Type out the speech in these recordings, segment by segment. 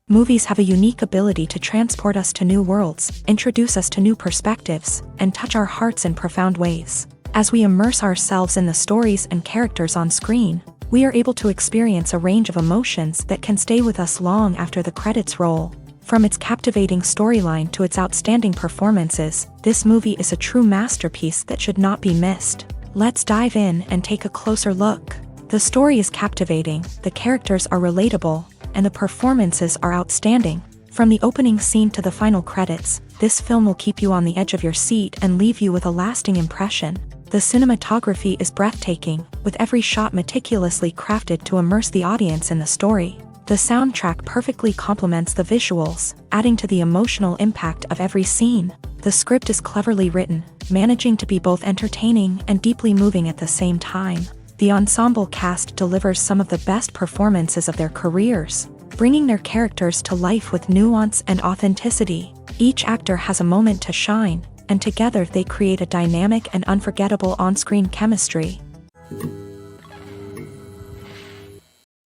Movies have a unique ability to transport us to new worlds, introduce us to new perspectives, and touch our hearts in profound ways. As we immerse ourselves in the stories and characters on screen, we are able to experience a range of emotions that can stay with us long after the credits roll. From its captivating storyline to its outstanding performances, this movie is a true masterpiece that should not be missed. Let's dive in and take a closer look. The story is captivating, the characters are relatable, and the performances are outstanding. From the opening scene to the final credits, this film will keep you on the edge of your seat and leave you with a lasting impression. The cinematography is breathtaking, with every shot meticulously crafted to immerse the audience in the story. The soundtrack perfectly complements the visuals, adding to the emotional impact of every scene. The script is cleverly written, managing to be both entertaining and deeply moving at the same time. The ensemble cast delivers some of the best performances of their careers, bringing their characters to life with nuance and authenticity. Each actor has a moment to shine, and together they create a dynamic and unforgettable on-screen chemistry.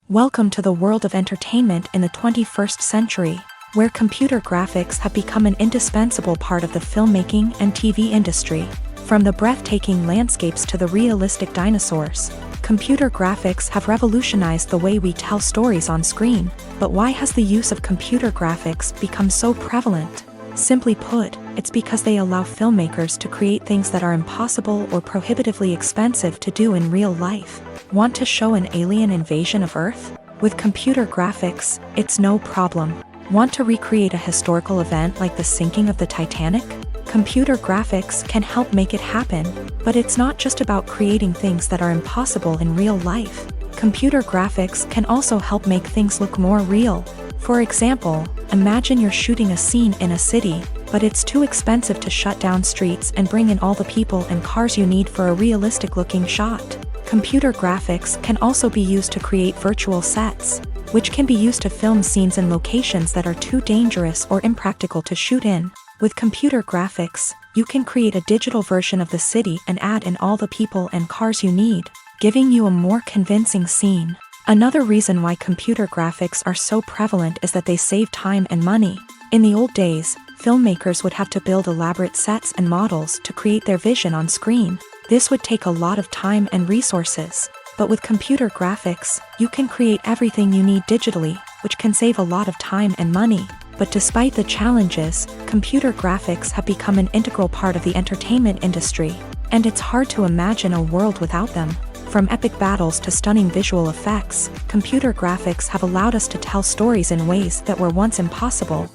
Welcome to the world of entertainment in the 21st century, where computer graphics have become an indispensable part of the filmmaking and TV industry. From the breathtaking landscapes to the realistic dinosaurs, computer graphics have revolutionized the way we tell stories on screen. But why has the use of computer graphics become so prevalent? Simply put, it's because they allow filmmakers to create things that are impossible or prohibitively expensive to do in real life. Want to show an alien invasion of Earth? With computer graphics, it's no problem. Want to recreate a historical event like the sinking of the Titanic? Computer graphics can help make it happen, but it's not just about creating things that are impossible in real life. Computer graphics can also help make things look more real. For example, imagine you're shooting a scene in a city, but it's too expensive to shut down streets and bring in all the people and cars you need for a realistic-looking shot. Computer graphics can also be used to create virtual sets, which can be used to film scenes in locations that are too dangerous or impractical to shoot in. With computer graphics, you can create a digital version of the city and add in all the people and cars you need, giving you a more convincing scene. Another reason why computer graphics are so prevalent is that they save time and money. In the old days, filmmakers would have to build elaborate sets and models to create their vision on screen. This would take a lot of time and resources. But with computer graphics, you can create everything you need digitally, which can save a lot of time and money. But despite the challenges, computer graphics have become an integral part of the entertainment industry, and it's hard to imagine a world without them. From epic battles to stunning visual effects, computer graphics have allowed us to tell stories in ways that were once impossible.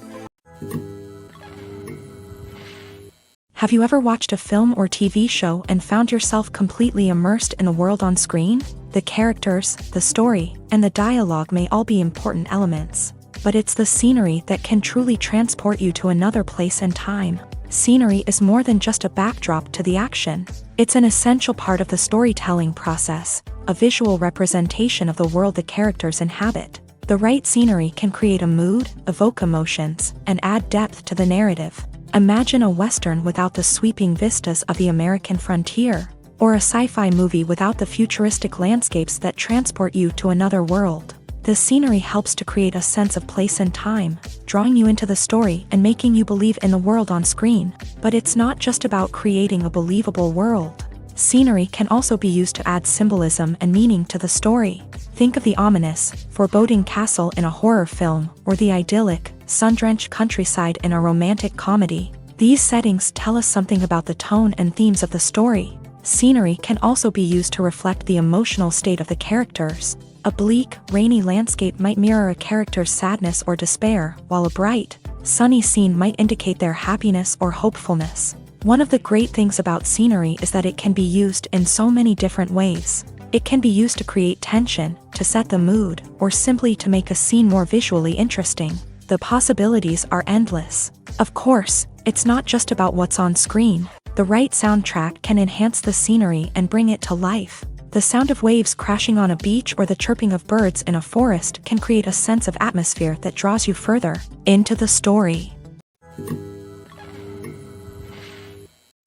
Have you ever watched a film or TV show and found yourself completely immersed in the world on screen? The characters, the story, and the dialogue may all be important elements, but it's the scenery that can truly transport you to another place and time. Scenery is more than just a backdrop to the action. It's an essential part of the storytelling process, a visual representation of the world the characters inhabit. The right scenery can create a mood, evoke emotions, and add depth to the narrative. Imagine a Western without the sweeping vistas of the American frontier, or a sci-fi movie without the futuristic landscapes that transport you to another world. The scenery helps to create a sense of place and time, drawing you into the story and making you believe in the world on screen. But it's not just about creating a believable world. Scenery can also be used to add symbolism and meaning to the story. Think of the ominous, foreboding castle in a horror film, or the idyllic, sun-drenched countryside in a romantic comedy. These settings tell us something about the tone and themes of the story. Scenery can also be used to reflect the emotional state of the characters. A bleak, rainy landscape might mirror a character's sadness or despair, while a bright, sunny scene might indicate their happiness or hopefulness. One of the great things about scenery is that it can be used in so many different ways. It can be used to create tension, to set the mood, or simply to make a scene more visually interesting. The possibilities are endless. Of course, it's not just about what's on screen. The right soundtrack can enhance the scenery and bring it to life. The sound of waves crashing on a beach or the chirping of birds in a forest can create a sense of atmosphere that draws you further into the story.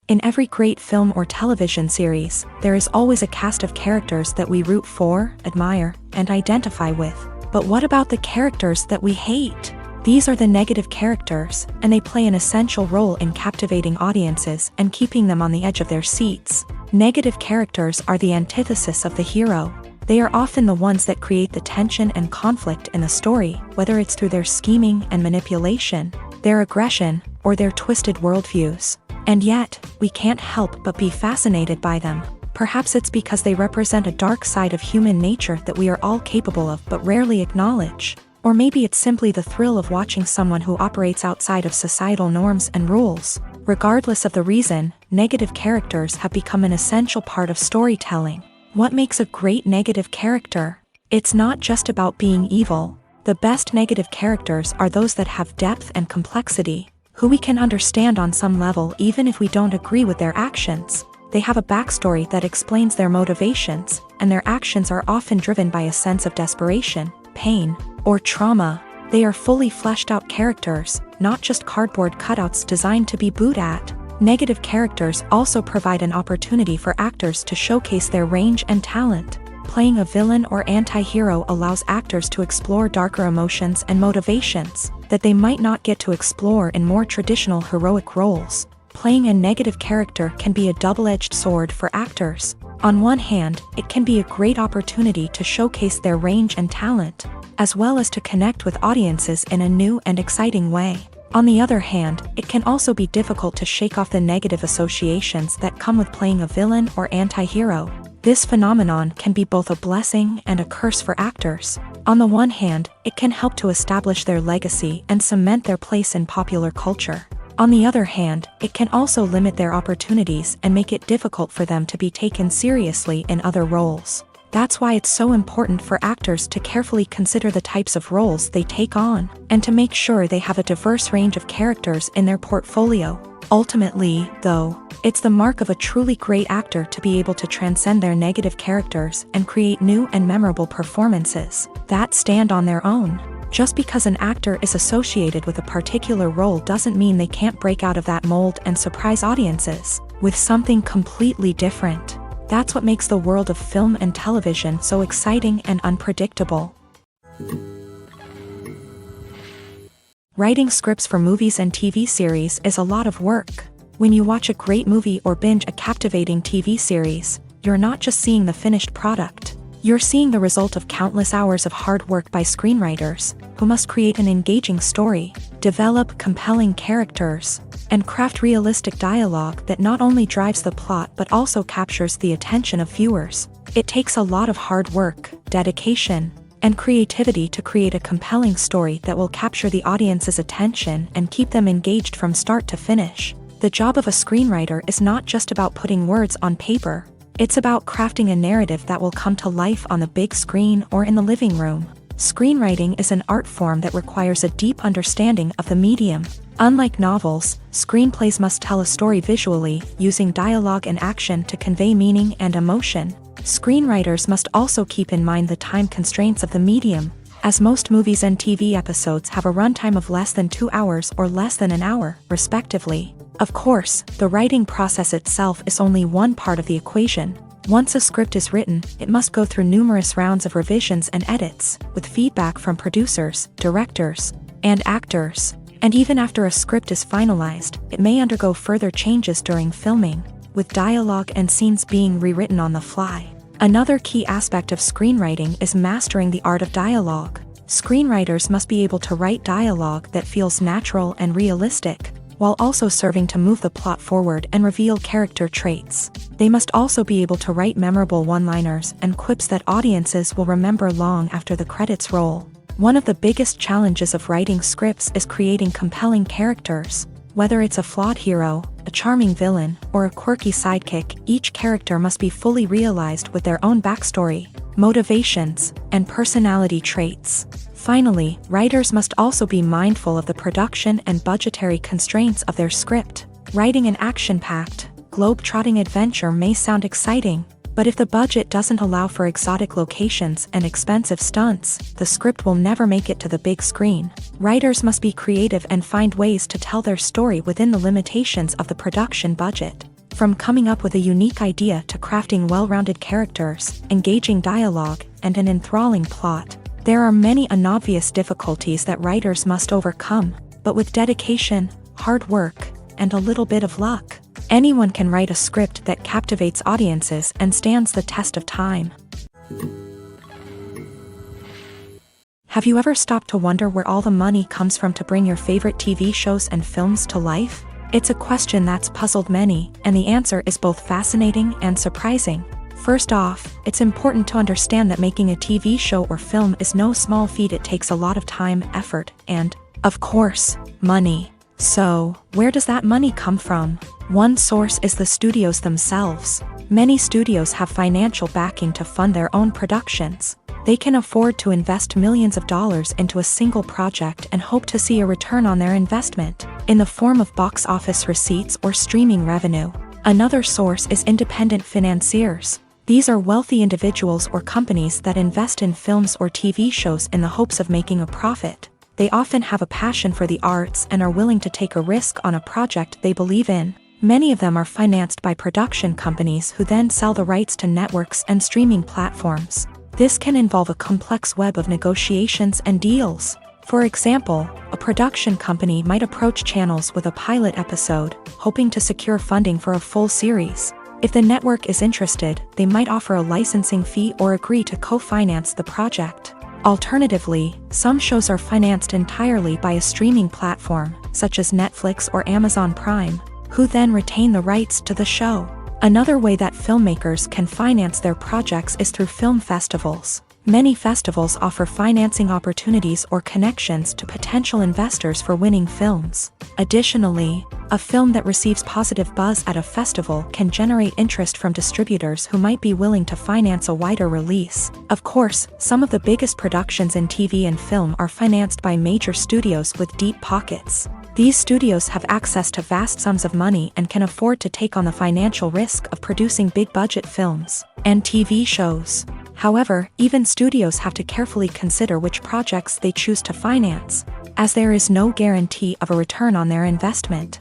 In every great film or television series, there is always a cast of characters that we root for, admire, and identify with. But what about the characters that we hate? These are the negative characters, and they play an essential role in captivating audiences and keeping them on the edge of their seats. Negative characters are the antithesis of the hero. They are often the ones that create the tension and conflict in the story, whether it's through their scheming and manipulation, their aggression, or their twisted worldviews. And yet, we can't help but be fascinated by them. Perhaps it's because they represent a dark side of human nature that we are all capable of but rarely acknowledge. Or maybe it's simply the thrill of watching someone who operates outside of societal norms and rules. Regardless of the reason, negative characters have become an essential part of storytelling. What makes a great negative character? It's not just about being evil. The best negative characters are those that have depth and complexity, who we can understand on some level even if we don't agree with their actions. They have a backstory that explains their motivations, and their actions are often driven by a sense of desperation, pain, or trauma. They are fully fleshed out characters, not just cardboard cutouts designed to be booed at. Negative characters also provide an opportunity for actors to showcase their range and talent. Playing a villain or anti-hero allows actors to explore darker emotions and motivations that they might not get to explore in more traditional heroic roles. Playing a negative character can be a double-edged sword for actors. On one hand, it can be a great opportunity to showcase their range and talent, as well as to connect with audiences in a new and exciting way. On the other hand, it can also be difficult to shake off the negative associations that come with playing a villain or anti-hero. This phenomenon can be both a blessing and a curse for actors. On the one hand, it can help to establish their legacy and cement their place in popular culture. On the other hand, it can also limit their opportunities and make it difficult for them to be taken seriously in other roles. That's why it's so important for actors to carefully consider the types of roles they take on, and to make sure they have a diverse range of characters in their portfolio. Ultimately, though, it's the mark of a truly great actor to be able to transcend their negative characters and create new and memorable performances that stand on their own. Just because an actor is associated with a particular role doesn't mean they can't break out of that mold and surprise audiences with something completely different. That's what makes the world of film and television so exciting and unpredictable. Writing scripts for movies and TV series is a lot of work. When you watch a great movie or binge a captivating TV series, you're not just seeing the finished product. You're seeing the result of countless hours of hard work by screenwriters, who must create an engaging story, develop compelling characters, and craft realistic dialogue that not only drives the plot but also captures the attention of viewers. It takes a lot of hard work, dedication, and creativity to create a compelling story that will capture the audience's attention and keep them engaged from start to finish. The job of a screenwriter is not just about putting words on paper. It's about crafting a narrative that will come to life on the big screen or in the living room. Screenwriting is an art form that requires a deep understanding of the medium. Unlike novels, screenplays must tell a story visually, using dialogue and action to convey meaning and emotion. Screenwriters must also keep in mind the time constraints of the medium, as most movies and TV episodes have a runtime of less than 2 hours or less than an hour, respectively. Of course, the writing process itself is only one part of the equation. Once a script is written, it must go through numerous rounds of revisions and edits, with feedback from producers, directors, and actors. And even after a script is finalized, it may undergo further changes during filming, with dialogue and scenes being rewritten on the fly. Another key aspect of screenwriting is mastering the art of dialogue. Screenwriters must be able to write dialogue that feels natural and realistic, while also serving to move the plot forward and reveal character traits. They must also be able to write memorable one-liners and quips that audiences will remember long after the credits roll. One of the biggest challenges of writing scripts is creating compelling characters. Whether it's a flawed hero, a charming villain, or a quirky sidekick, each character must be fully realized with their own backstory, motivations, and personality traits. Finally, writers must also be mindful of the production and budgetary constraints of their script. Writing an action-packed, globe-trotting adventure may sound exciting, but if the budget doesn't allow for exotic locations and expensive stunts, the script will never make it to the big screen. Writers must be creative and find ways to tell their story within the limitations of the production budget. From coming up with a unique idea to crafting well-rounded characters, engaging dialogue, and an enthralling plot, there are many unobvious difficulties that writers must overcome, but with dedication, hard work, and a little bit of luck, anyone can write a script that captivates audiences and stands the test of time. Have you ever stopped to wonder where all the money comes from to bring your favorite TV shows and films to life? It's a question that's puzzled many, and the answer is both fascinating and surprising. First off, it's important to understand that making a TV show or film is no small feat. It takes a lot of time, effort, and, of course, money. So, where does that money come from? One source is the studios themselves. Many studios have financial backing to fund their own productions. They can afford to invest millions of dollars into a single project and hope to see a return on their investment, in the form of box office receipts or streaming revenue. Another source is independent financiers. These are wealthy individuals or companies that invest in films or TV shows in the hopes of making a profit. They often have a passion for the arts and are willing to take a risk on a project they believe in. Many of them are financed by production companies who then sell the rights to networks and streaming platforms. This can involve a complex web of negotiations and deals. For example, a production company might approach channels with a pilot episode, hoping to secure funding for a full series. If the network is interested, they might offer a licensing fee or agree to co-finance the project. Alternatively, some shows are financed entirely by a streaming platform, such as Netflix or Amazon Prime, who then retain the rights to the show. Another way that filmmakers can finance their projects is through film festivals. Many festivals offer financing opportunities or connections to potential investors for winning films. Additionally, a film that receives positive buzz at a festival can generate interest from distributors who might be willing to finance a wider release. Of course, some of the biggest productions in TV and film are financed by major studios with deep pockets. These studios have access to vast sums of money and can afford to take on the financial risk of producing big-budget films and TV shows. However, even studios have to carefully consider which projects they choose to finance, as there is no guarantee of a return on their investment.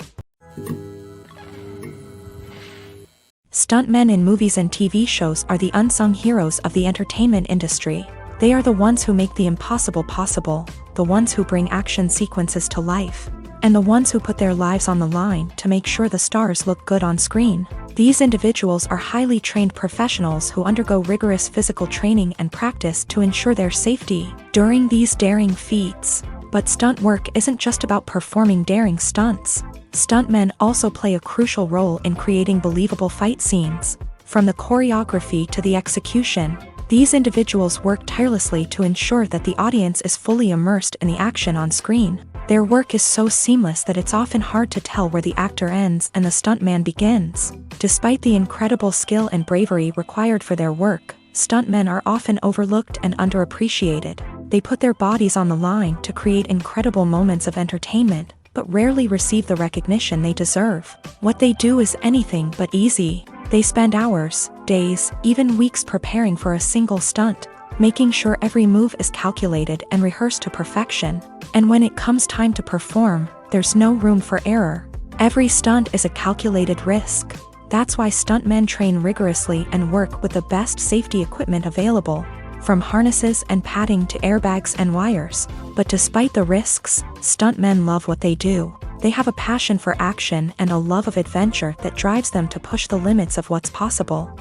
Stuntmen in movies and TV shows are the unsung heroes of the entertainment industry. They are the ones who make the impossible possible, the ones who bring action sequences to life, and the ones who put their lives on the line to make sure the stars look good on screen. These individuals are highly trained professionals who undergo rigorous physical training and practice to ensure their safety during these daring feats. But stunt work isn't just about performing daring stunts. Stuntmen also play a crucial role in creating believable fight scenes. From the choreography to the execution, these individuals work tirelessly to ensure that the audience is fully immersed in the action on screen. Their work is so seamless that it's often hard to tell where the actor ends and the stuntman begins. Despite the incredible skill and bravery required for their work, stuntmen are often overlooked and underappreciated. They put their bodies on the line to create incredible moments of entertainment, but rarely receive the recognition they deserve. What they do is anything but easy. They spend hours, days, even weeks preparing for a single stunt, making sure every move is calculated and rehearsed to perfection. And when it comes time to perform, there's no room for error. Every stunt is a calculated risk. That's why stuntmen train rigorously and work with the best safety equipment available, from harnesses and padding to airbags and wires. But despite the risks, stuntmen love what they do. They have a passion for action and a love of adventure that drives them to push the limits of what's possible.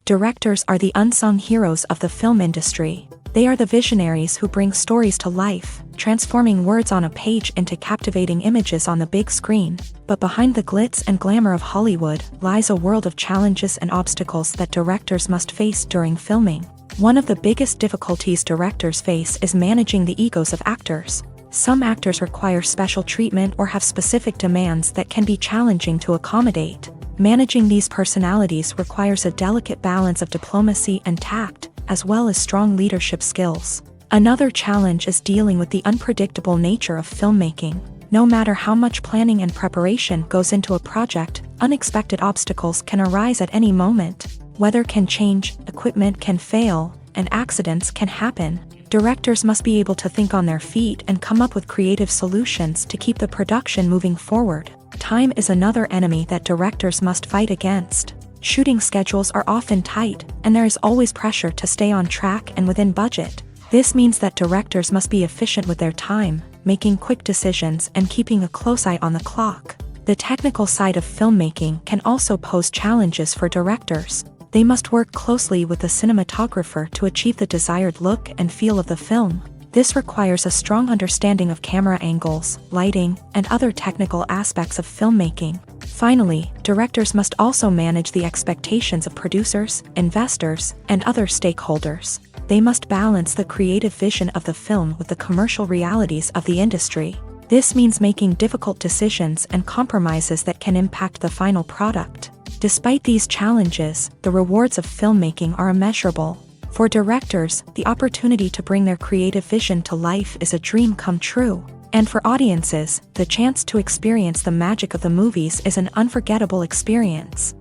Directors are the unsung heroes of the film industry. They are the visionaries who bring stories to life, transforming words on a page into captivating images on the big screen. But behind the glitz and glamour of Hollywood lies a world of challenges and obstacles that directors must face during filming. One of the biggest difficulties directors face is managing the egos of actors. Some actors require special treatment or have specific demands that can be challenging to accommodate. Managing these personalities requires a delicate balance of diplomacy and tact, as well as strong leadership skills. Another challenge is dealing with the unpredictable nature of filmmaking. No matter how much planning and preparation goes into a project, unexpected obstacles can arise at any moment. Weather can change, equipment can fail, and accidents can happen. Directors must be able to think on their feet and come up with creative solutions to keep the production moving forward. Time is another enemy that directors must fight against. Shooting schedules are often tight, and there is always pressure to stay on track and within budget. This means that directors must be efficient with their time, making quick decisions and keeping a close eye on the clock. The technical side of filmmaking can also pose challenges for directors. They must work closely with the cinematographer to achieve the desired look and feel of the film. This requires a strong understanding of camera angles, lighting, and other technical aspects of filmmaking. Finally, directors must also manage the expectations of producers, investors, and other stakeholders. They must balance the creative vision of the film with the commercial realities of the industry. This means making difficult decisions and compromises that can impact the final product. Despite these challenges, the rewards of filmmaking are immeasurable. For directors, the opportunity to bring their creative vision to life is a dream come true. And for audiences, the chance to experience the magic of the movies is an unforgettable experience.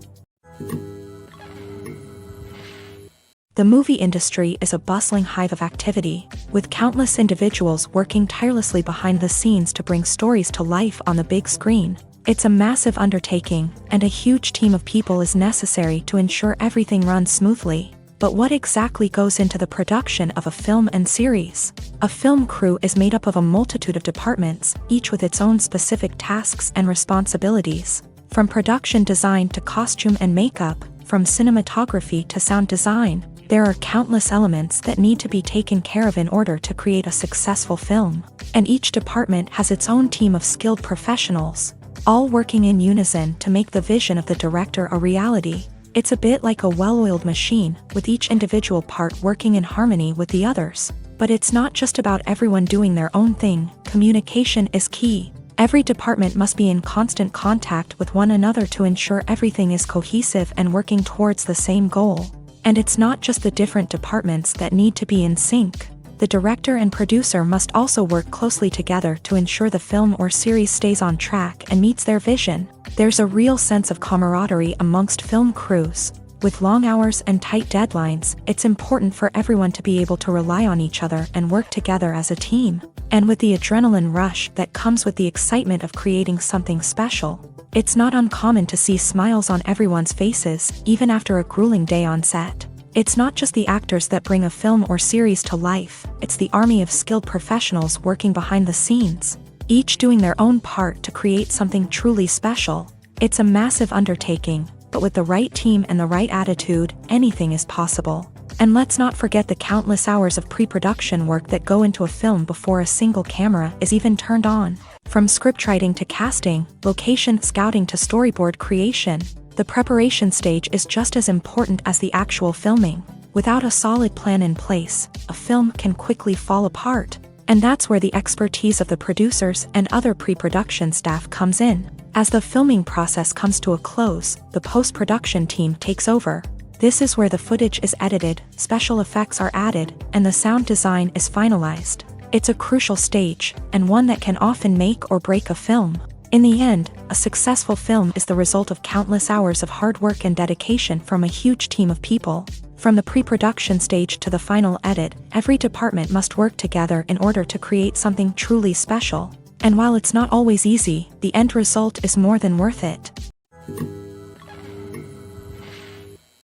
The movie industry is a bustling hive of activity, with countless individuals working tirelessly behind the scenes to bring stories to life on the big screen. It's a massive undertaking, and a huge team of people is necessary to ensure everything runs smoothly. But what exactly goes into the production of a film and series? A film crew is made up of a multitude of departments, each with its own specific tasks and responsibilities. From production design to costume and makeup, from cinematography to sound design, there are countless elements that need to be taken care of in order to create a successful film. And each department has its own team of skilled professionals, all working in unison to make the vision of the director a reality. It's a bit like a well-oiled machine, with each individual part working in harmony with the others. But it's not just about everyone doing their own thing. Communication is key. Every department must be in constant contact with one another to ensure everything is cohesive and working towards the same goal. And it's not just the different departments that need to be in sync. The director and producer must also work closely together to ensure the film or series stays on track and meets their vision. There's a real sense of camaraderie amongst film crews. With long hours and tight deadlines, it's important for everyone to be able to rely on each other and work together as a team. And with the adrenaline rush that comes with the excitement of creating something special, it's not uncommon to see smiles on everyone's faces, even after a grueling day on set. It's not just the actors that bring a film or series to life, it's the army of skilled professionals working behind the scenes, each doing their own part to create something truly special. It's a massive undertaking, but with the right team and the right attitude, anything is possible. And let's not forget the countless hours of pre-production work that go into a film before a single camera is even turned on. From scriptwriting to casting, location scouting to storyboard creation, the preparation stage is just as important as the actual filming. Without a solid plan in place, a film can quickly fall apart. And that's where the expertise of the producers and other pre-production staff comes in. As the filming process comes to a close, the post-production team takes over. This is where the footage is edited, special effects are added, and the sound design is finalized. It's a crucial stage, and one that can often make or break a film. In the end, a successful film is the result of countless hours of hard work and dedication from a huge team of people. From the pre-production stage to the final edit, every department must work together in order to create something truly special. And while it's not always easy, the end result is more than worth it.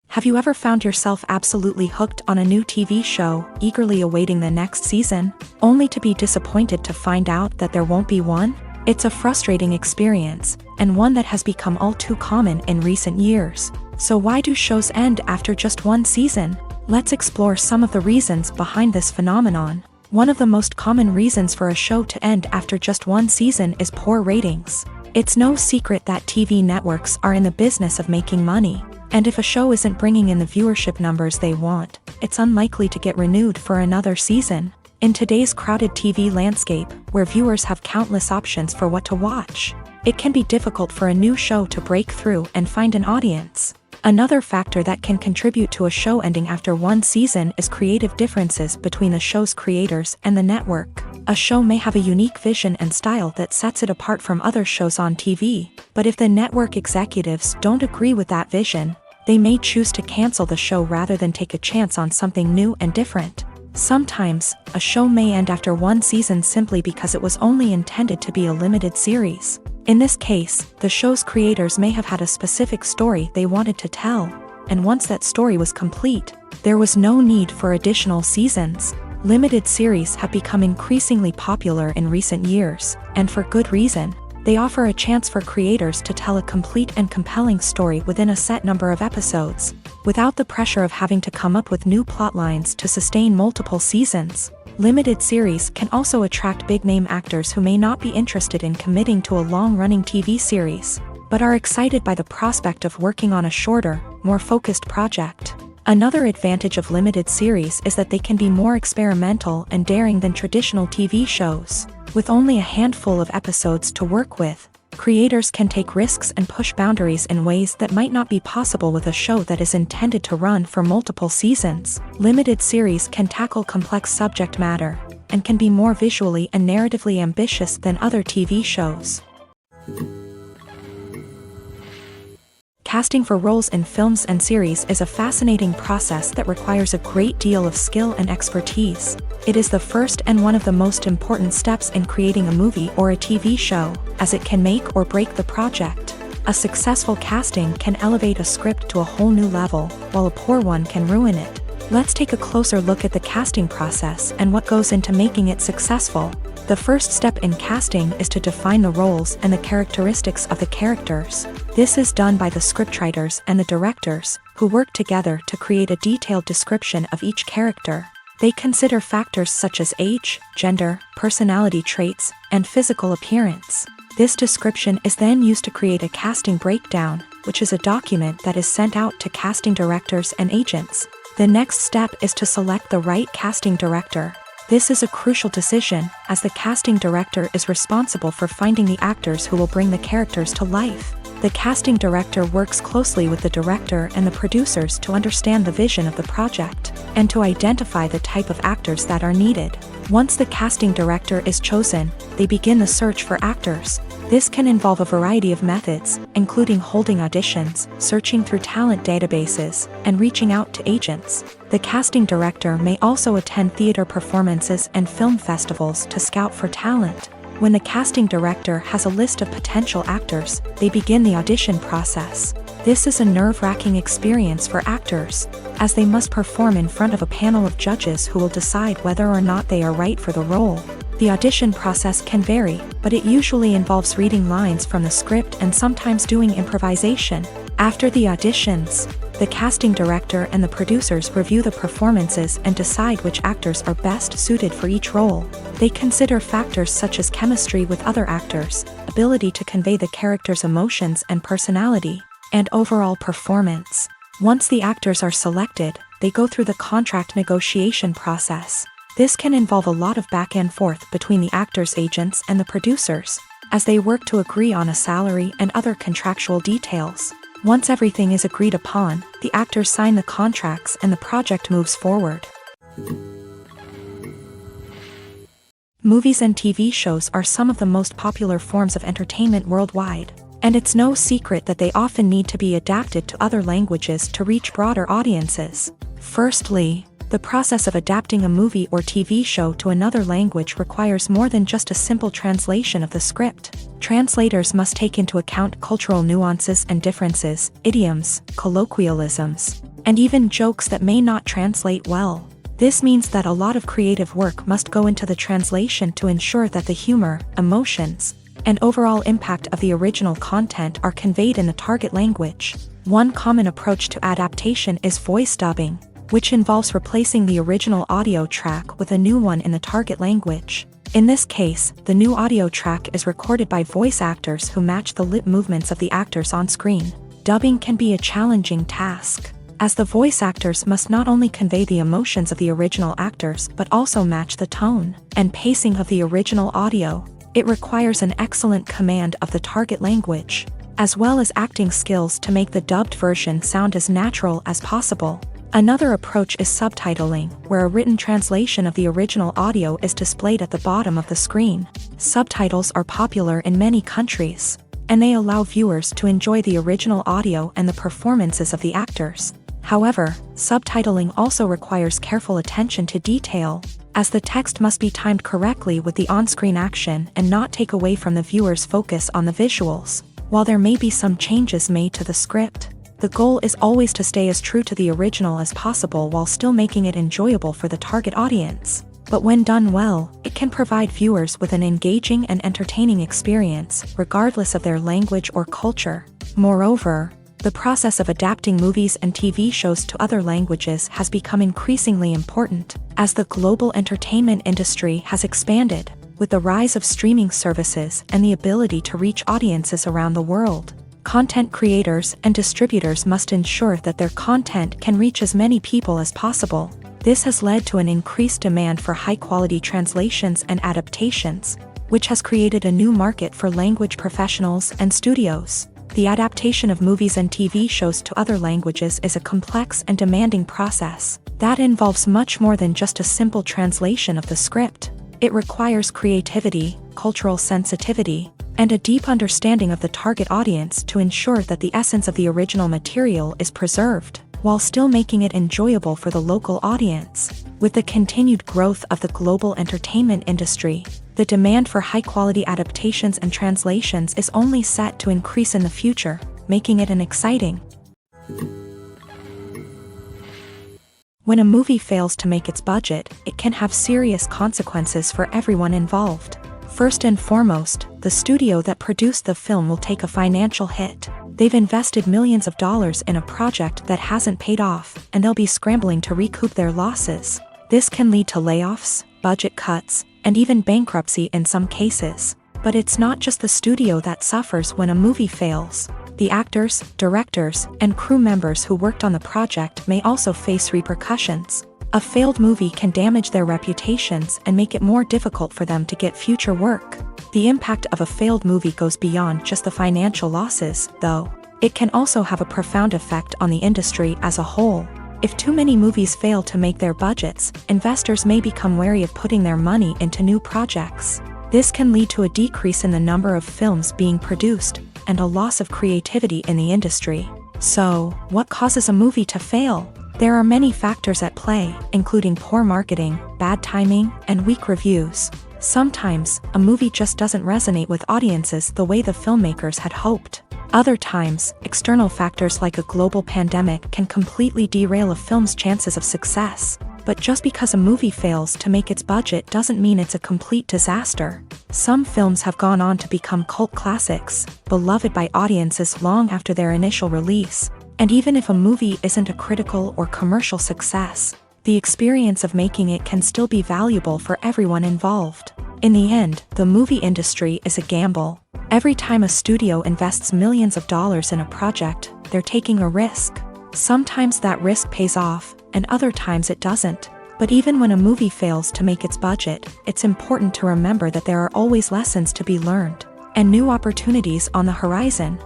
Have you ever found yourself absolutely hooked on a new TV show, eagerly awaiting the next season, only to be disappointed to find out that there won't be one? It's a frustrating experience, and one that has become all too common in recent years. So why do shows end after just one season? Let's explore some of the reasons behind this phenomenon. One of the most common reasons for a show to end after just one season is poor ratings. It's no secret that TV networks are in the business of making money, and if a show isn't bringing in the viewership numbers they want, it's unlikely to get renewed for another season. In today's crowded TV landscape, where viewers have countless options for what to watch, it can be difficult for a new show to break through and find an audience. Another factor that can contribute to a show ending after one season is creative differences between the show's creators and the network. A show may have a unique vision and style that sets it apart from other shows on TV, but if the network executives don't agree with that vision, they may choose to cancel the show rather than take a chance on something new and different. Sometimes, a show may end after one season simply because it was only intended to be a limited series. In this case, the show's creators may have had a specific story they wanted to tell, and once that story was complete, there was no need for additional seasons. Limited series have become increasingly popular in recent years, and for good reason. They offer a chance for creators to tell a complete and compelling story within a set number of episodes, without the pressure of having to come up with new plotlines to sustain multiple seasons. Limited series can also attract big-name actors who may not be interested in committing to a long-running TV series, but are excited by the prospect of working on a shorter, more focused project. Another advantage of limited series is that they can be more experimental and daring than traditional TV shows. With only a handful of episodes to work with, creators can take risks and push boundaries in ways that might not be possible with a show that is intended to run for multiple seasons. Limited series can tackle complex subject matter, and can be more visually and narratively ambitious than other TV shows. Casting for roles in films and series is a fascinating process that requires a great deal of skill and expertise. It is the first and one of the most important steps in creating a movie or a TV show, as it can make or break the project. A successful casting can elevate a script to a whole new level, while a poor one can ruin it. Let's take a closer look at the casting process and what goes into making it successful. The first step in casting is to define the roles and the characteristics of the characters. This is done by the scriptwriters and the directors, who work together to create a detailed description of each character. They consider factors such as age, gender, personality traits, and physical appearance. This description is then used to create a casting breakdown, which is a document that is sent out to casting directors and agents. The next step is to select the right casting director. This is a crucial decision, as the casting director is responsible for finding the actors who will bring the characters to life. The casting director works closely with the director and the producers to understand the vision of the project, and to identify the type of actors that are needed. Once the casting director is chosen, they begin the search for actors. This can involve a variety of methods, including holding auditions, searching through talent databases, and reaching out to agents. The casting director may also attend theater performances and film festivals to scout for talent. When the casting director has a list of potential actors, they begin the audition process. This is a nerve-wracking experience for actors, as they must perform in front of a panel of judges who will decide whether or not they are right for the role. The audition process can vary, but it usually involves reading lines from the script and sometimes doing improvisation. After the auditions, the casting director and the producers review the performances and decide which actors are best suited for each role. They consider factors such as chemistry with other actors, ability to convey the character's emotions and personality, and overall performance. Once the actors are selected, they go through the contract negotiation process. This can involve a lot of back and forth between the actors' agents and the producers, as they work to agree on a salary and other contractual details. Once everything is agreed upon, the actors sign the contracts and the project moves forward. Movies and TV shows are some of the most popular forms of entertainment worldwide, and it's no secret that they often need to be adapted to other languages to reach broader audiences. Firstly, the process of adapting a movie or TV show to another language requires more than just a simple translation of the script. Translators must take into account cultural nuances and differences, idioms, colloquialisms, and even jokes that may not translate well. This means that a lot of creative work must go into the translation to ensure that the humor, emotions, and overall impact of the original content are conveyed in the target language. One common approach to adaptation is voice dubbing, which involves replacing the original audio track with a new one in the target language. In this case, the new audio track is recorded by voice actors who match the lip movements of the actors on screen. Dubbing can be a challenging task, as the voice actors must not only convey the emotions of the original actors but also match the tone and pacing of the original audio. It requires an excellent command of the target language, as well as acting skills to make the dubbed version sound as natural as possible. Another approach is subtitling, where a written translation of the original audio is displayed at the bottom of the screen. Subtitles are popular in many countries, and they allow viewers to enjoy the original audio and the performances of the actors. However, subtitling also requires careful attention to detail, as the text must be timed correctly with the on-screen action and not take away from the viewer's focus on the visuals. While there may be some changes made to the script, the goal is always to stay as true to the original as possible while still making it enjoyable for the target audience. But when done well, it can provide viewers with an engaging and entertaining experience, regardless of their language or culture. Moreover, the process of adapting movies and TV shows to other languages has become increasingly important, as the global entertainment industry has expanded, with the rise of streaming services and the ability to reach audiences around the world. Content creators and distributors must ensure that their content can reach as many people as possible. This has led to an increased demand for high-quality translations and adaptations, which has created a new market for language professionals and studios. The adaptation of movies and TV shows to other languages is a complex and demanding process that involves much more than just a simple translation of the script. It requires creativity, cultural sensitivity, and a deep understanding of the target audience to ensure that the essence of the original material is preserved, while still making it enjoyable for the local audience. With the continued growth of the global entertainment industry, the demand for high-quality adaptations and translations is only set to increase in the future, making it an exciting. When a movie fails to make its budget, it can have serious consequences for everyone involved. First and foremost, the studio that produced the film will take a financial hit. They've invested millions of dollars in a project that hasn't paid off, and they'll be scrambling to recoup their losses. This can lead to layoffs, budget cuts, and even bankruptcy in some cases. But it's not just the studio that suffers when a movie fails. The actors, directors, and crew members who worked on the project may also face repercussions. A failed movie can damage their reputations and make it more difficult for them to get future work. The impact of a failed movie goes beyond just the financial losses, though. It can also have a profound effect on the industry as a whole. If too many movies fail to make their budgets, investors may become wary of putting their money into new projects. This can lead to a decrease in the number of films being produced, and a loss of creativity in the industry. So, what causes a movie to fail? There are many factors at play, including poor marketing, bad timing, and weak reviews. Sometimes, a movie just doesn't resonate with audiences the way the filmmakers had hoped. Other times, external factors like a global pandemic can completely derail a film's chances of success. But just because a movie fails to make its budget doesn't mean it's a complete disaster. Some films have gone on to become cult classics, beloved by audiences long after their initial release. And even if a movie isn't a critical or commercial success, the experience of making it can still be valuable for everyone involved. In the end, the movie industry is a gamble. Every time a studio invests millions of dollars in a project, they're taking a risk. Sometimes that risk pays off, and other times it doesn't. But even when a movie fails to make its budget, it's important to remember that there are always lessons to be learned, and new opportunities on the horizon.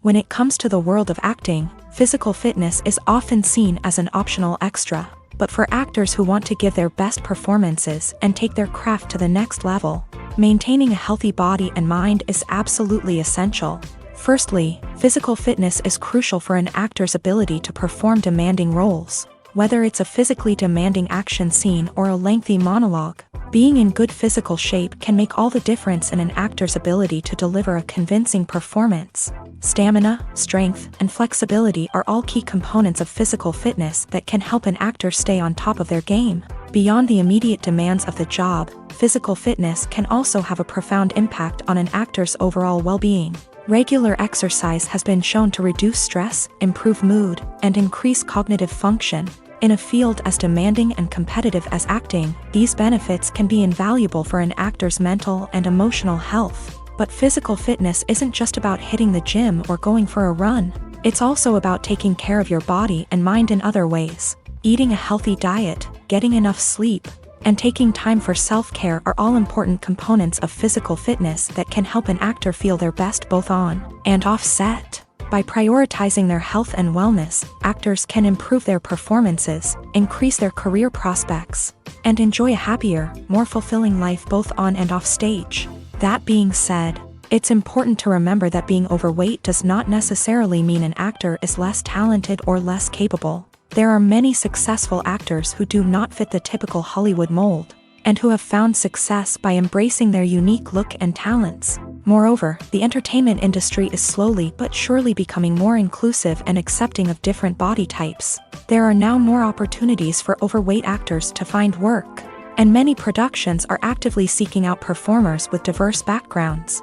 When it comes to the world of acting, physical fitness is often seen as an optional extra. But for actors who want to give their best performances and take their craft to the next level, maintaining a healthy body and mind is absolutely essential. Firstly, physical fitness is crucial for an actor's ability to perform demanding roles. Whether it's a physically demanding action scene or a lengthy monologue, being in good physical shape can make all the difference in an actor's ability to deliver a convincing performance. Stamina, strength, and flexibility are all key components of physical fitness that can help an actor stay on top of their game. Beyond the immediate demands of the job, physical fitness can also have a profound impact on an actor's overall well-being. Regular exercise has been shown to reduce stress, improve mood, and increase cognitive function. In a field as demanding and competitive as acting, these benefits can be invaluable for an actor's mental and emotional health. But physical fitness isn't just about hitting the gym or going for a run. It's also about taking care of your body and mind in other ways. Eating a healthy diet, getting enough sleep, and taking time for self-care are all important components of physical fitness that can help an actor feel their best both on and off set. By prioritizing their health and wellness, actors can improve their performances, increase their career prospects, and enjoy a happier, more fulfilling life both on and off stage. That being said, it's important to remember that being overweight does not necessarily mean an actor is less talented or less capable. There are many successful actors who do not fit the typical Hollywood mold, and who have found success by embracing their unique look and talents. Moreover, the entertainment industry is slowly but surely becoming more inclusive and accepting of different body types. There are now more opportunities for overweight actors to find work, and many productions are actively seeking out performers with diverse backgrounds.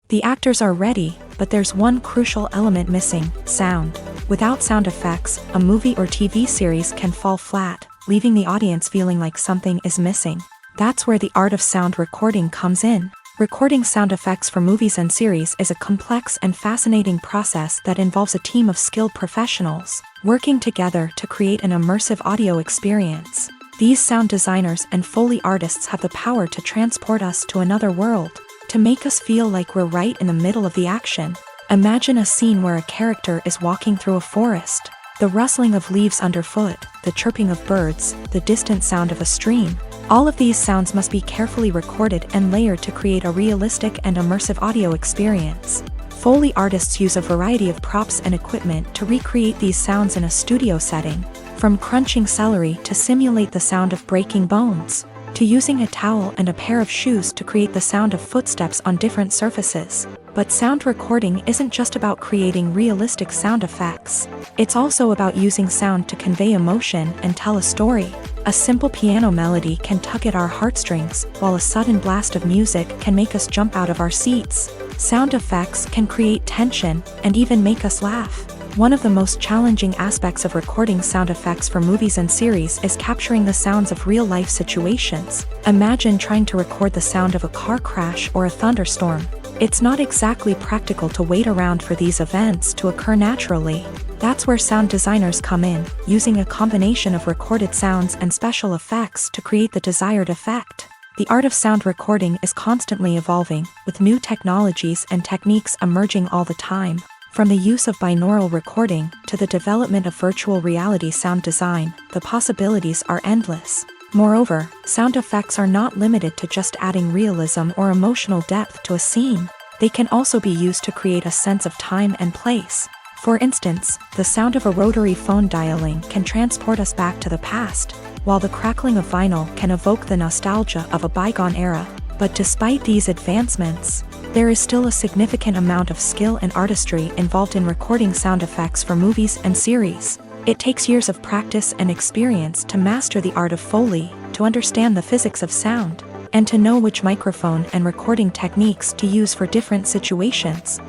The actors are ready, but there's one crucial element missing: sound. Without sound effects, a movie or TV series can fall flat, leaving the audience feeling like something is missing. That's where the art of sound recording comes in. Recording sound effects for movies and series is a complex and fascinating process that involves a team of skilled professionals working together to create an immersive audio experience. These sound designers and Foley artists have the power to transport us to another world, to make us feel like we're right in the middle of the action. Imagine a scene where a character is walking through a forest. The rustling of leaves underfoot, the chirping of birds, the distant sound of a stream. All of these sounds must be carefully recorded and layered to create a realistic and immersive audio experience. Foley artists use a variety of props and equipment to recreate these sounds in a studio setting, from crunching celery to simulate the sound of breaking bones, to using a towel and a pair of shoes to create the sound of footsteps on different surfaces. But sound recording isn't just about creating realistic sound effects. It's also about using sound to convey emotion and tell a story. A simple piano melody can tug at our heartstrings, while a sudden blast of music can make us jump out of our seats. Sound effects can create tension and even make us laugh. One of the most challenging aspects of recording sound effects for movies and series is capturing the sounds of real-life situations. Imagine trying to record the sound of a car crash or a thunderstorm. It's not exactly practical to wait around for these events to occur naturally. That's where sound designers come in, using a combination of recorded sounds and special effects to create the desired effect. The art of sound recording is constantly evolving, with new technologies and techniques emerging all the time. From the use of binaural recording to the development of virtual reality sound design, the possibilities are endless. Moreover, sound effects are not limited to just adding realism or emotional depth to a scene. They can also be used to create a sense of time and place. For instance, the sound of a rotary phone dialing can transport us back to the past, while the crackling of vinyl can evoke the nostalgia of a bygone era. But despite these advancements, there is still a significant amount of skill and artistry involved in recording sound effects for movies and series. It takes years of practice and experience to master the art of Foley, to understand the physics of sound, and to know which microphone and recording techniques to use for different situations.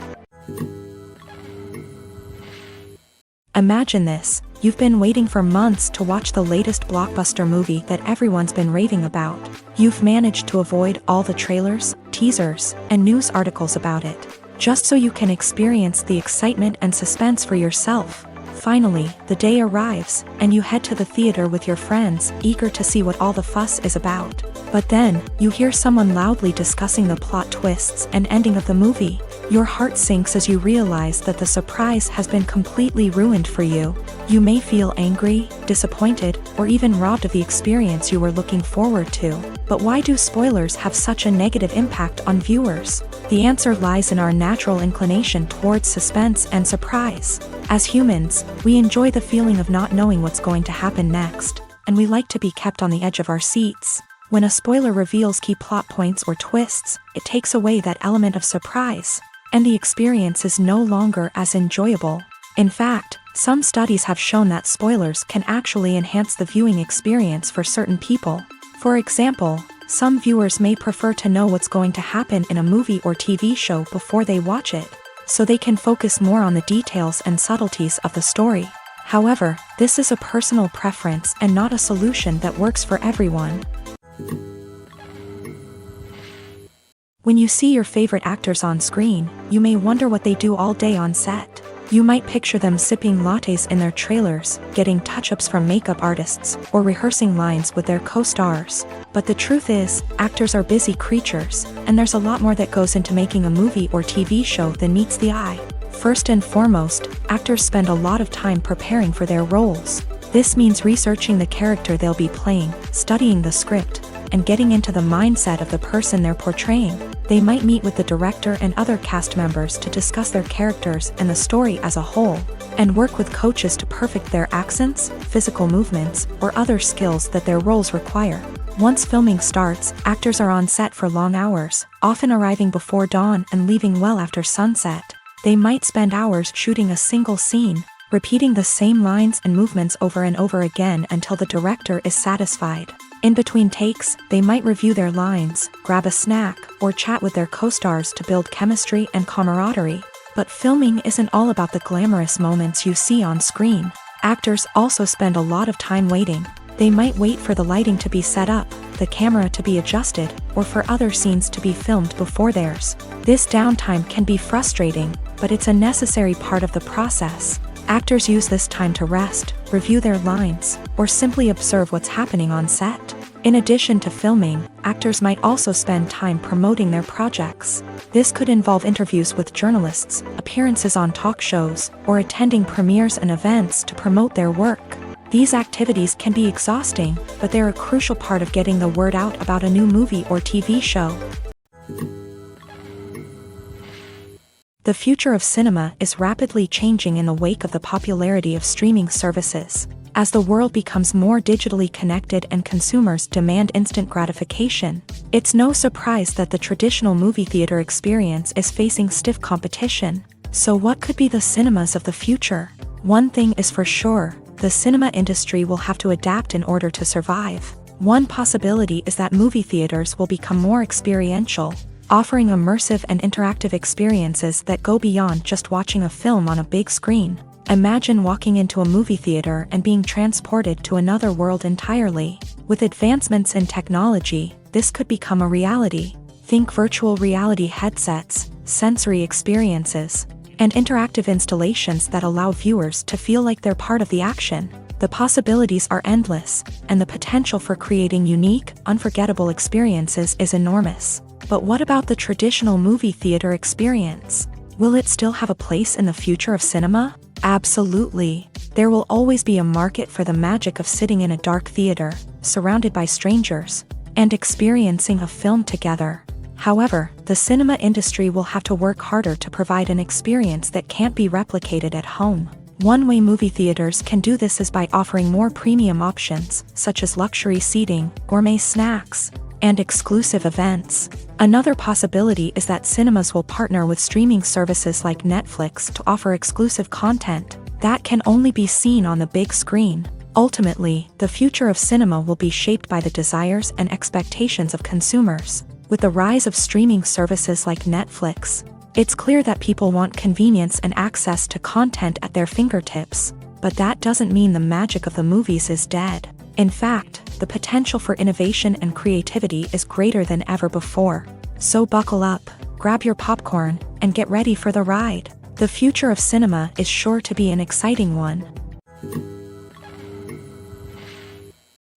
Imagine this: you've been waiting for months to watch the latest blockbuster movie that everyone's been raving about. You've managed to avoid all the trailers, teasers, and news articles about it, just so you can experience the excitement and suspense for yourself. Finally, the day arrives, and you head to the theater with your friends, eager to see what all the fuss is about. But then, you hear someone loudly discussing the plot twists and ending of the movie. Your heart sinks as you realize that the surprise has been completely ruined for you. You may feel angry, disappointed, or even robbed of the experience you were looking forward to. But why do spoilers have such a negative impact on viewers? The answer lies in our natural inclination towards suspense and surprise. As humans, we enjoy the feeling of not knowing what's going to happen next, and we like to be kept on the edge of our seats. When a spoiler reveals key plot points or twists, it takes away that element of surprise, and the experience is no longer as enjoyable. In fact, some studies have shown that spoilers can actually enhance the viewing experience for certain people. For example, Some viewers may prefer to know what's going to happen in a movie or TV show before they watch it, so they can focus more on the details and subtleties of the story. However, this is a personal preference and not a solution that works for everyone. When you see your favorite actors on screen, you may wonder what they do all day on set. You might picture them sipping lattes in their trailers, getting touch-ups from makeup artists, or rehearsing lines with their co-stars. But the truth is, actors are busy creatures, and there's a lot more that goes into making a movie or TV show than meets the eye. First and foremost, actors spend a lot of time preparing for their roles. This means researching the character they'll be playing, studying the script, and getting into the mindset of the person they're portraying. They might meet with the director and other cast members to discuss their characters and the story as a whole, and work with coaches to perfect their accents, physical movements, or other skills that their roles require. Once filming starts, actors are on set for long hours, often arriving before dawn and leaving well after sunset. They might spend hours shooting a single scene, repeating the same lines and movements over and over again until the director is satisfied. In between takes, they might review their lines, grab a snack, or chat with their co-stars to build chemistry and camaraderie. But filming isn't all about the glamorous moments you see on screen. Actors also spend a lot of time waiting. They might wait for the lighting to be set up, the camera to be adjusted, or for other scenes to be filmed before theirs. This downtime can be frustrating, but it's a necessary part of the process. Actors use this time to rest, review their lines, or simply observe what's happening on set. In addition to filming, actors might also spend time promoting their projects. This could involve interviews with journalists, appearances on talk shows, or attending premieres and events to promote their work. These activities can be exhausting, but they're a crucial part of getting the word out about a new movie or TV show. The future of cinema is rapidly changing in the wake of the popularity of streaming services. As the world becomes more digitally connected and consumers demand instant gratification, it's no surprise that the traditional movie theater experience is facing stiff competition. So what could be the cinemas of the future? One thing is for sure, the cinema industry will have to adapt in order to survive. One possibility is that movie theaters will become more experiential, offering immersive and interactive experiences that go beyond just watching a film on a big screen. Imagine walking into a movie theater and being transported to another world entirely. With advancements in technology, this could become a reality. Think virtual reality headsets, sensory experiences, and interactive installations that allow viewers to feel like they're part of the action. The possibilities are endless, and the potential for creating unique, unforgettable experiences is enormous. But what about the traditional movie theater experience? Will it still have a place in the future of cinema? Absolutely. There will always be a market for the magic of sitting in a dark theater, surrounded by strangers, and experiencing a film together. However, the cinema industry will have to work harder to provide an experience that can't be replicated at home. One way movie theaters can do this is by offering more premium options, such as luxury seating, gourmet snacks, and exclusive events. Another possibility is that cinemas will partner with streaming services like Netflix to offer exclusive content that can only be seen on the big screen. Ultimately, the future of cinema will be shaped by the desires and expectations of consumers. With the rise of streaming services like Netflix, it's clear that people want convenience and access to content at their fingertips. But that doesn't mean the magic of the movies is dead. In fact, the potential for innovation and creativity is greater than ever before. So buckle up, grab your popcorn, and get ready for the ride. The future of cinema is sure to be an exciting one.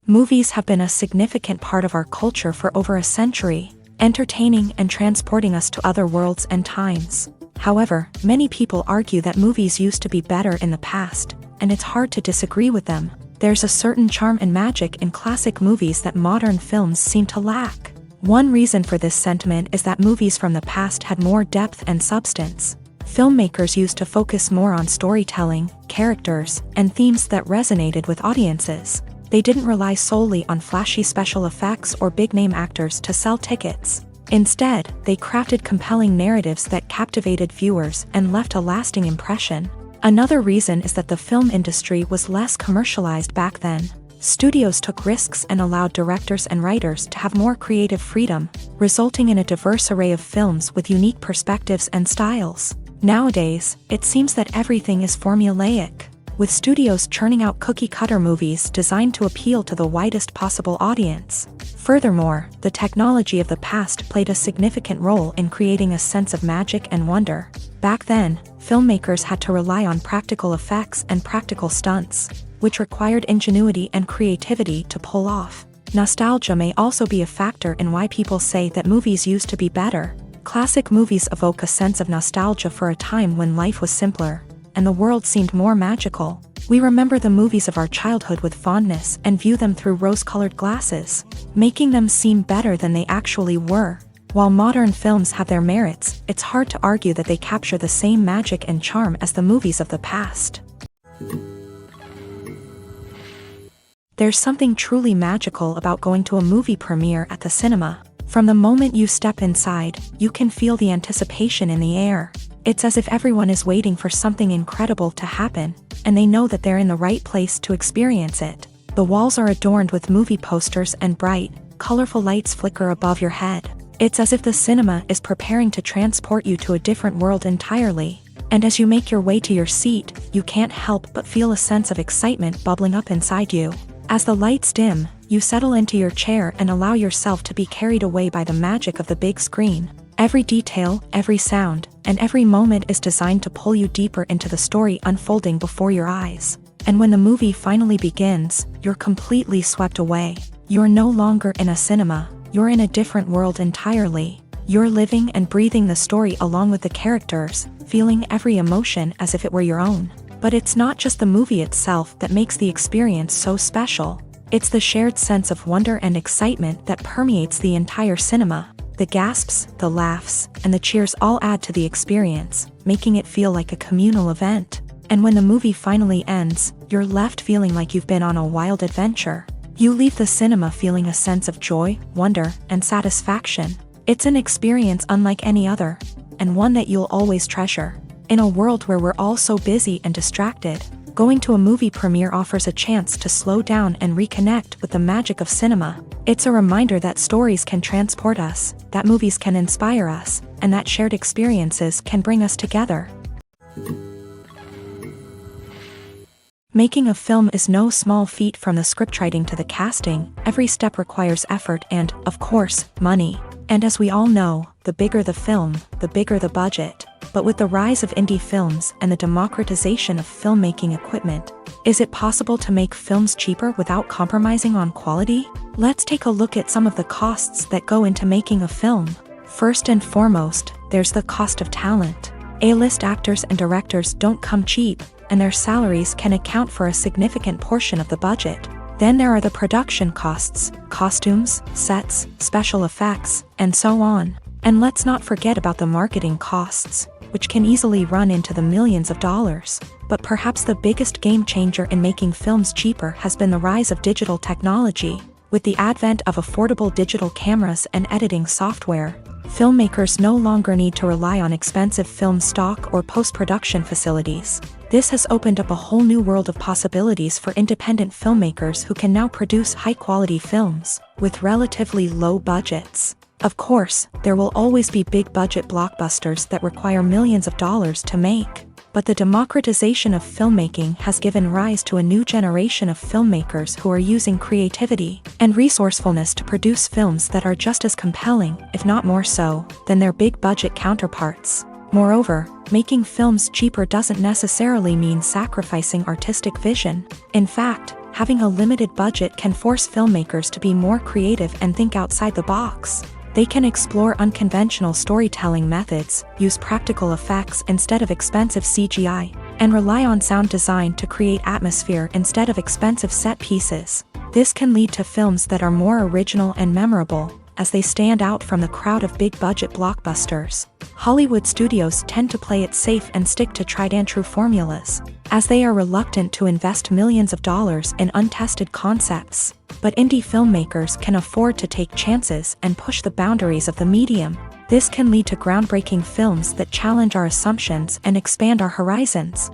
Movies have been a significant part of our culture for over a century, entertaining and transporting us to other worlds and times. However, many people argue that movies used to be better in the past, and it's hard to disagree with them. There's a certain charm and magic in classic movies that modern films seem to lack. One reason for this sentiment is that movies from the past had more depth and substance. Filmmakers used to focus more on storytelling, characters, and themes that resonated with audiences. They didn't rely solely on flashy special effects or big-name actors to sell tickets. Instead, they crafted compelling narratives that captivated viewers and left a lasting impression. Another reason is that the film industry was less commercialized back then. Studios took risks and allowed directors and writers to have more creative freedom, resulting in a diverse array of films with unique perspectives and styles. Nowadays, it seems that everything is formulaic, with studios churning out cookie-cutter movies designed to appeal to the widest possible audience. Furthermore, the technology of the past played a significant role in creating a sense of magic and wonder. Back then, filmmakers had to rely on practical effects and practical stunts, which required ingenuity and creativity to pull off. Nostalgia may also be a factor in why people say that movies used to be better. Classic movies evoke a sense of nostalgia for a time when life was simpler, and the world seemed more magical. We remember the movies of our childhood with fondness and view them through rose-colored glasses, making them seem better than they actually were. While modern films have their merits, it's hard to argue that they capture the same magic and charm as the movies of the past. There's something truly magical about going to a movie premiere at the cinema. From the moment you step inside, you can feel the anticipation in the air. It's as if everyone is waiting for something incredible to happen, and they know that they're in the right place to experience it. The walls are adorned with movie posters and bright, colorful lights flicker above your head. It's as if the cinema is preparing to transport you to a different world entirely. And as you make your way to your seat, you can't help but feel a sense of excitement bubbling up inside you. As the lights dim, you settle into your chair and allow yourself to be carried away by the magic of the big screen. Every detail, every sound, and every moment is designed to pull you deeper into the story unfolding before your eyes. And when the movie finally begins, you're completely swept away. You're no longer in a cinema, you're in a different world entirely. You're living and breathing the story along with the characters, feeling every emotion as if it were your own. But it's not just the movie itself that makes the experience so special. It's the shared sense of wonder and excitement that permeates the entire cinema. The gasps, the laughs, and the cheers all add to the experience, making it feel like a communal event. And when the movie finally ends, you're left feeling like you've been on a wild adventure. You leave the cinema feeling a sense of joy, wonder, and satisfaction. It's an experience unlike any other, and one that you'll always treasure. In a world where we're all so busy and distracted, going to a movie premiere offers a chance to slow down and reconnect with the magic of cinema. It's a reminder that stories can transport us, that movies can inspire us, and that shared experiences can bring us together. Making a film is no small feat. From the scriptwriting to the casting, every step requires effort and, of course, money. And as we all know, the bigger the film, the bigger the budget. But with the rise of indie films and the democratization of filmmaking equipment, is it possible to make films cheaper without compromising on quality? Let's take a look at some of the costs that go into making a film. First and foremost, there's the cost of talent. A-list actors and directors don't come cheap, and their salaries can account for a significant portion of the budget. Then there are the production costs, costumes, sets, special effects, and so on. And let's not forget about the marketing costs, which can easily run into the millions of dollars. But perhaps the biggest game changer in making films cheaper has been the rise of digital technology. With the advent of affordable digital cameras and editing software, filmmakers no longer need to rely on expensive film stock or post-production facilities. This has opened up a whole new world of possibilities for independent filmmakers who can now produce high-quality films with relatively low budgets. Of course, there will always be big-budget blockbusters that require millions of dollars to make. But the democratization of filmmaking has given rise to a new generation of filmmakers who are using creativity and resourcefulness to produce films that are just as compelling, if not more so, than their big-budget counterparts. Moreover, making films cheaper doesn't necessarily mean sacrificing artistic vision. In fact, having a limited budget can force filmmakers to be more creative and think outside the box. They can explore unconventional storytelling methods, use practical effects instead of expensive CGI, and rely on sound design to create atmosphere instead of expensive set pieces. This can lead to films that are more original and memorable, as they stand out from the crowd of big-budget blockbusters. Hollywood studios tend to play it safe and stick to tried-and-true formulas, as they are reluctant to invest millions of dollars in untested concepts. But indie filmmakers can afford to take chances and push the boundaries of the medium. This can lead to groundbreaking films that challenge our assumptions and expand our horizons.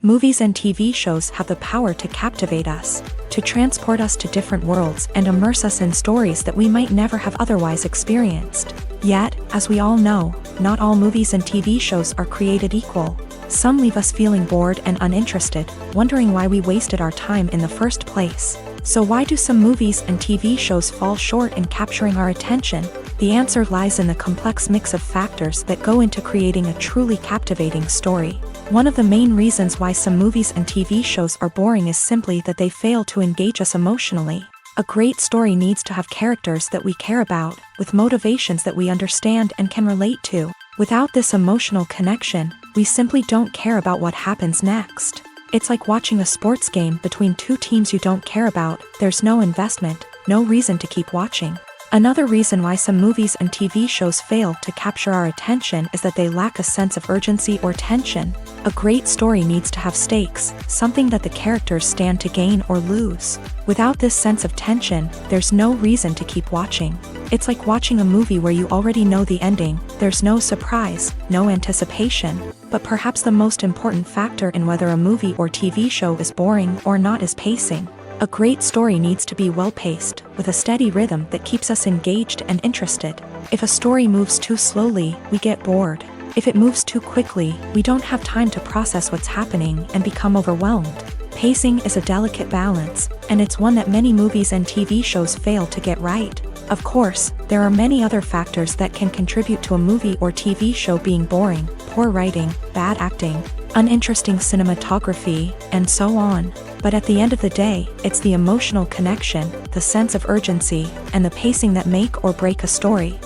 Movies and TV shows have the power to captivate us, to transport us to different worlds and immerse us in stories that we might never have otherwise experienced. Yet, as we all know, not all movies and TV shows are created equal. Some leave us feeling bored and uninterested, wondering why we wasted our time in the first place. So why do some movies and TV shows fall short in capturing our attention? The answer lies in the complex mix of factors that go into creating a truly captivating story. One of the main reasons why some movies and TV shows are boring is simply that they fail to engage us emotionally. A great story needs to have characters that we care about, with motivations that we understand and can relate to. Without this emotional connection, we simply don't care about what happens next. It's like watching a sports game between two teams you don't care about. There's no investment, no reason to keep watching. Another reason why some movies and TV shows fail to capture our attention is that they lack a sense of urgency or tension. A great story needs to have stakes, something that the characters stand to gain or lose. Without this sense of tension, there's no reason to keep watching. It's like watching a movie where you already know the ending. There's no surprise, no anticipation. But perhaps the most important factor in whether a movie or TV show is boring or not is pacing. A great story needs to be well-paced, with a steady rhythm that keeps us engaged and interested. If a story moves too slowly, we get bored. If it moves too quickly, we don't have time to process what's happening and become overwhelmed. Pacing is a delicate balance, and it's one that many movies and TV shows fail to get right. Of course, there are many other factors that can contribute to a movie or TV show being boring: poor writing, bad acting, uninteresting cinematography, and so on. But at the end of the day, it's the emotional connection, the sense of urgency, and the pacing that make or break a story.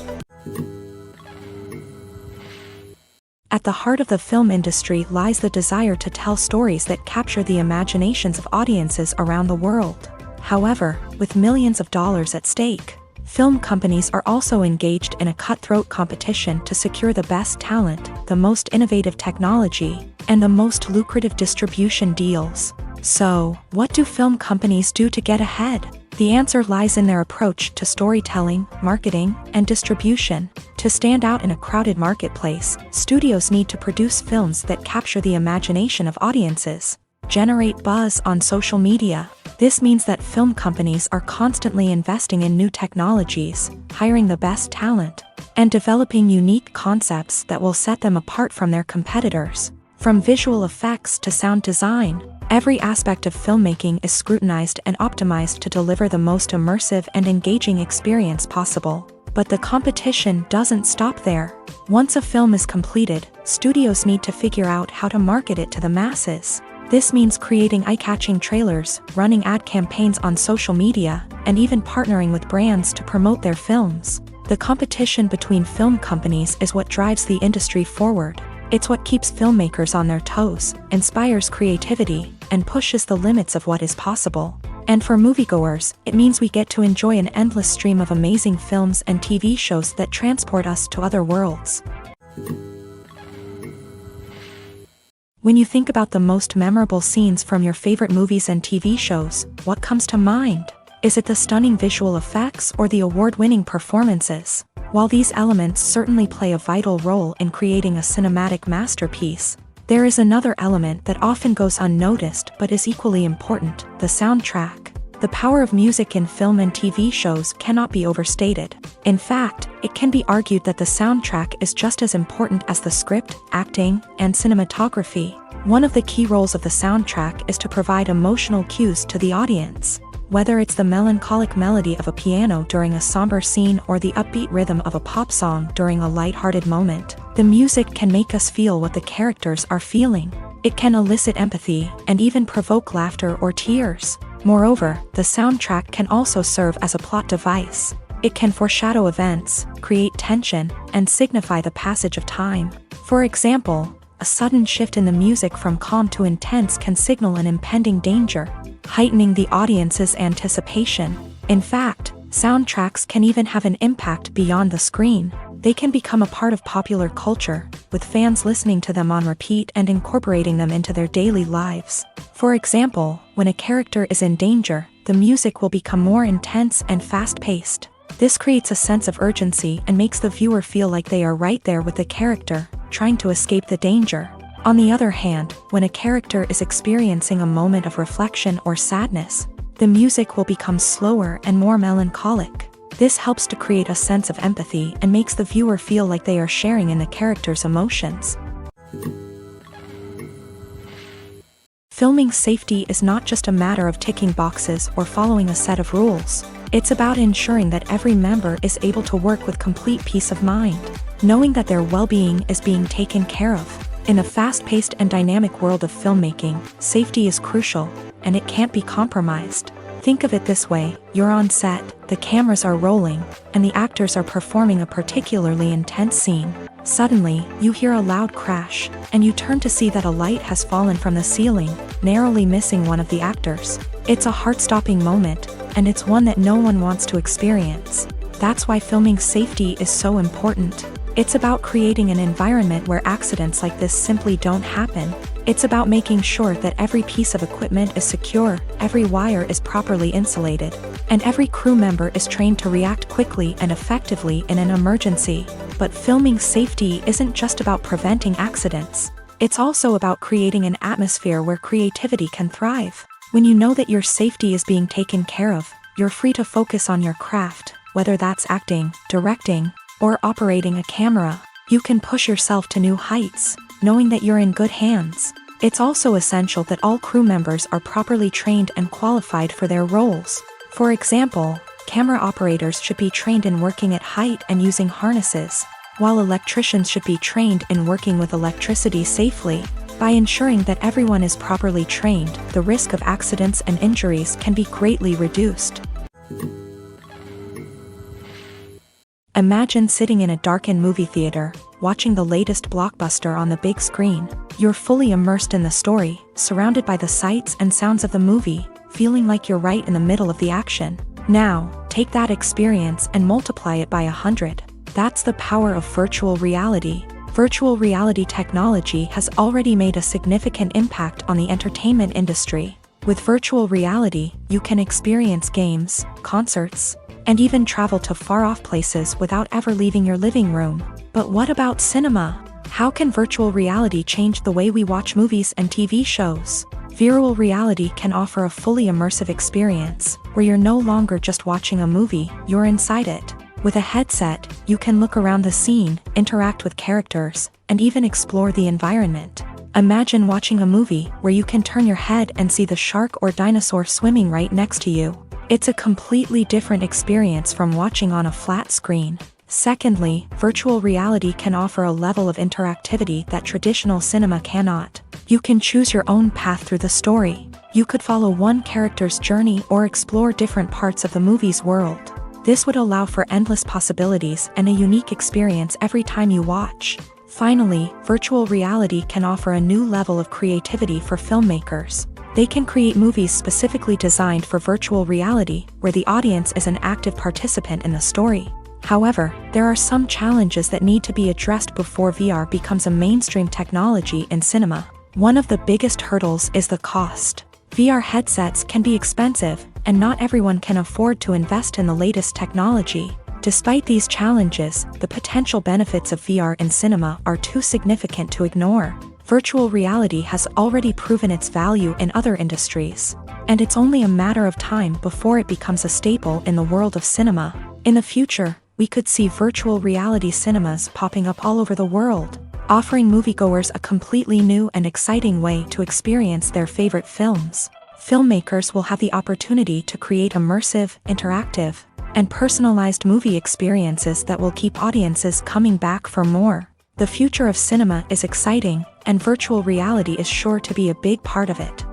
At the heart of the film industry lies the desire to tell stories that capture the imaginations of audiences around the world. However, with millions of dollars at stake, film companies are also engaged in a cutthroat competition to secure the best talent, the most innovative technology, and the most lucrative distribution deals. So, what do film companies do to get ahead? The answer lies in their approach to storytelling, marketing, and distribution. To stand out in a crowded marketplace, studios need to produce films that capture the imagination of audiences, generate buzz on social media. This means that film companies are constantly investing in new technologies, hiring the best talent, and developing unique concepts that will set them apart from their competitors. From visual effects to sound design, every aspect of filmmaking is scrutinized and optimized to deliver the most immersive and engaging experience possible. But the competition doesn't stop there. Once a film is completed, studios need to figure out how to market it to the masses. This means creating eye-catching trailers, running ad campaigns on social media, and even partnering with brands to promote their films. The competition between film companies is what drives the industry forward. It's what keeps filmmakers on their toes, inspires creativity, and pushes the limits of what is possible. And for moviegoers, it means we get to enjoy an endless stream of amazing films and TV shows that transport us to other worlds. When you think about the most memorable scenes from your favorite movies and TV shows, what comes to mind? Is it the stunning visual effects or the award-winning performances? While these elements certainly play a vital role in creating a cinematic masterpiece, there is another element that often goes unnoticed but is equally important: the soundtrack. The power of music in film and TV shows cannot be overstated. In fact, it can be argued that the soundtrack is just as important as the script, acting, and cinematography. One of the key roles of the soundtrack is to provide emotional cues to the audience. Whether it's the melancholic melody of a piano during a somber scene or the upbeat rhythm of a pop song during a light-hearted moment, the music can make us feel what the characters are feeling. It can elicit empathy and even provoke laughter or tears. Moreover, the soundtrack can also serve as a plot device. It can foreshadow events, create tension, and signify the passage of time. For example, a sudden shift in the music from calm to intense can signal an impending danger, heightening the audience's anticipation. In fact, soundtracks can even have an impact beyond the screen. They can become a part of popular culture, with fans listening to them on repeat and incorporating them into their daily lives. For example, when a character is in danger, the music will become more intense and fast-paced. This creates a sense of urgency and makes the viewer feel like they are right there with the character, trying to escape the danger. On the other hand, when a character is experiencing a moment of reflection or sadness, the music will become slower and more melancholic. This helps to create a sense of empathy and makes the viewer feel like they are sharing in the character's emotions. Filming safety is not just a matter of ticking boxes or following a set of rules. It's about ensuring that every member is able to work with complete peace of mind, knowing that their well-being is being taken care of. In a fast-paced and dynamic world of filmmaking, safety is crucial, and it can't be compromised. Think of it this way: you're on set, the cameras are rolling, and the actors are performing a particularly intense scene. Suddenly, you hear a loud crash, and you turn to see that a light has fallen from the ceiling, narrowly missing one of the actors. It's a heart-stopping moment, and it's one that no one wants to experience. That's why filming safety is so important. It's about creating an environment where accidents like this simply don't happen. It's about making sure that every piece of equipment is secure, every wire is properly insulated, and every crew member is trained to react quickly and effectively in an emergency. But filming safety isn't just about preventing accidents. It's also about creating an atmosphere where creativity can thrive. When you know that your safety is being taken care of, you're free to focus on your craft, whether that's acting, directing, or operating a camera. You can push yourself to new heights, knowing that you're in good hands. It's also essential that all crew members are properly trained and qualified for their roles. For example, camera operators should be trained in working at height and using harnesses, while electricians should be trained in working with electricity safely. By ensuring that everyone is properly trained, the risk of accidents and injuries can be greatly reduced. Imagine sitting in a darkened movie theater, watching the latest blockbuster on the big screen. You're fully immersed in the story, surrounded by the sights and sounds of the movie, feeling like you're right in the middle of the action. Now, take that experience and multiply it by 100. That's the power of virtual reality. Virtual reality technology has already made a significant impact on the entertainment industry. With virtual reality, you can experience games, concerts, and even travel to far-off places without ever leaving your living room. But what about cinema? How can virtual reality change the way we watch movies and TV shows? Virtual reality can offer a fully immersive experience, where you're no longer just watching a movie, you're inside it. With a headset, you can look around the scene, interact with characters, and even explore the environment. Imagine watching a movie where you can turn your head and see the shark or dinosaur swimming right next to you. It's a completely different experience from watching on a flat screen. Secondly, virtual reality can offer a level of interactivity that traditional cinema cannot. You can choose your own path through the story. You could follow one character's journey or explore different parts of the movie's world. This would allow for endless possibilities and a unique experience every time you watch. Finally, virtual reality can offer a new level of creativity for filmmakers. They can create movies specifically designed for virtual reality, where the audience is an active participant in the story. However, there are some challenges that need to be addressed before VR becomes a mainstream technology in cinema. One of the biggest hurdles is the cost. VR headsets can be expensive, and not everyone can afford to invest in the latest technology. Despite these challenges, the potential benefits of VR in cinema are too significant to ignore. Virtual reality has already proven its value in other industries, and it's only a matter of time before it becomes a staple in the world of cinema. In the future, we could see virtual reality cinemas popping up all over the world, offering moviegoers a completely new and exciting way to experience their favorite films. Filmmakers will have the opportunity to create immersive, interactive, and personalized movie experiences that will keep audiences coming back for more. The future of cinema is exciting, and virtual reality is sure to be a big part of it.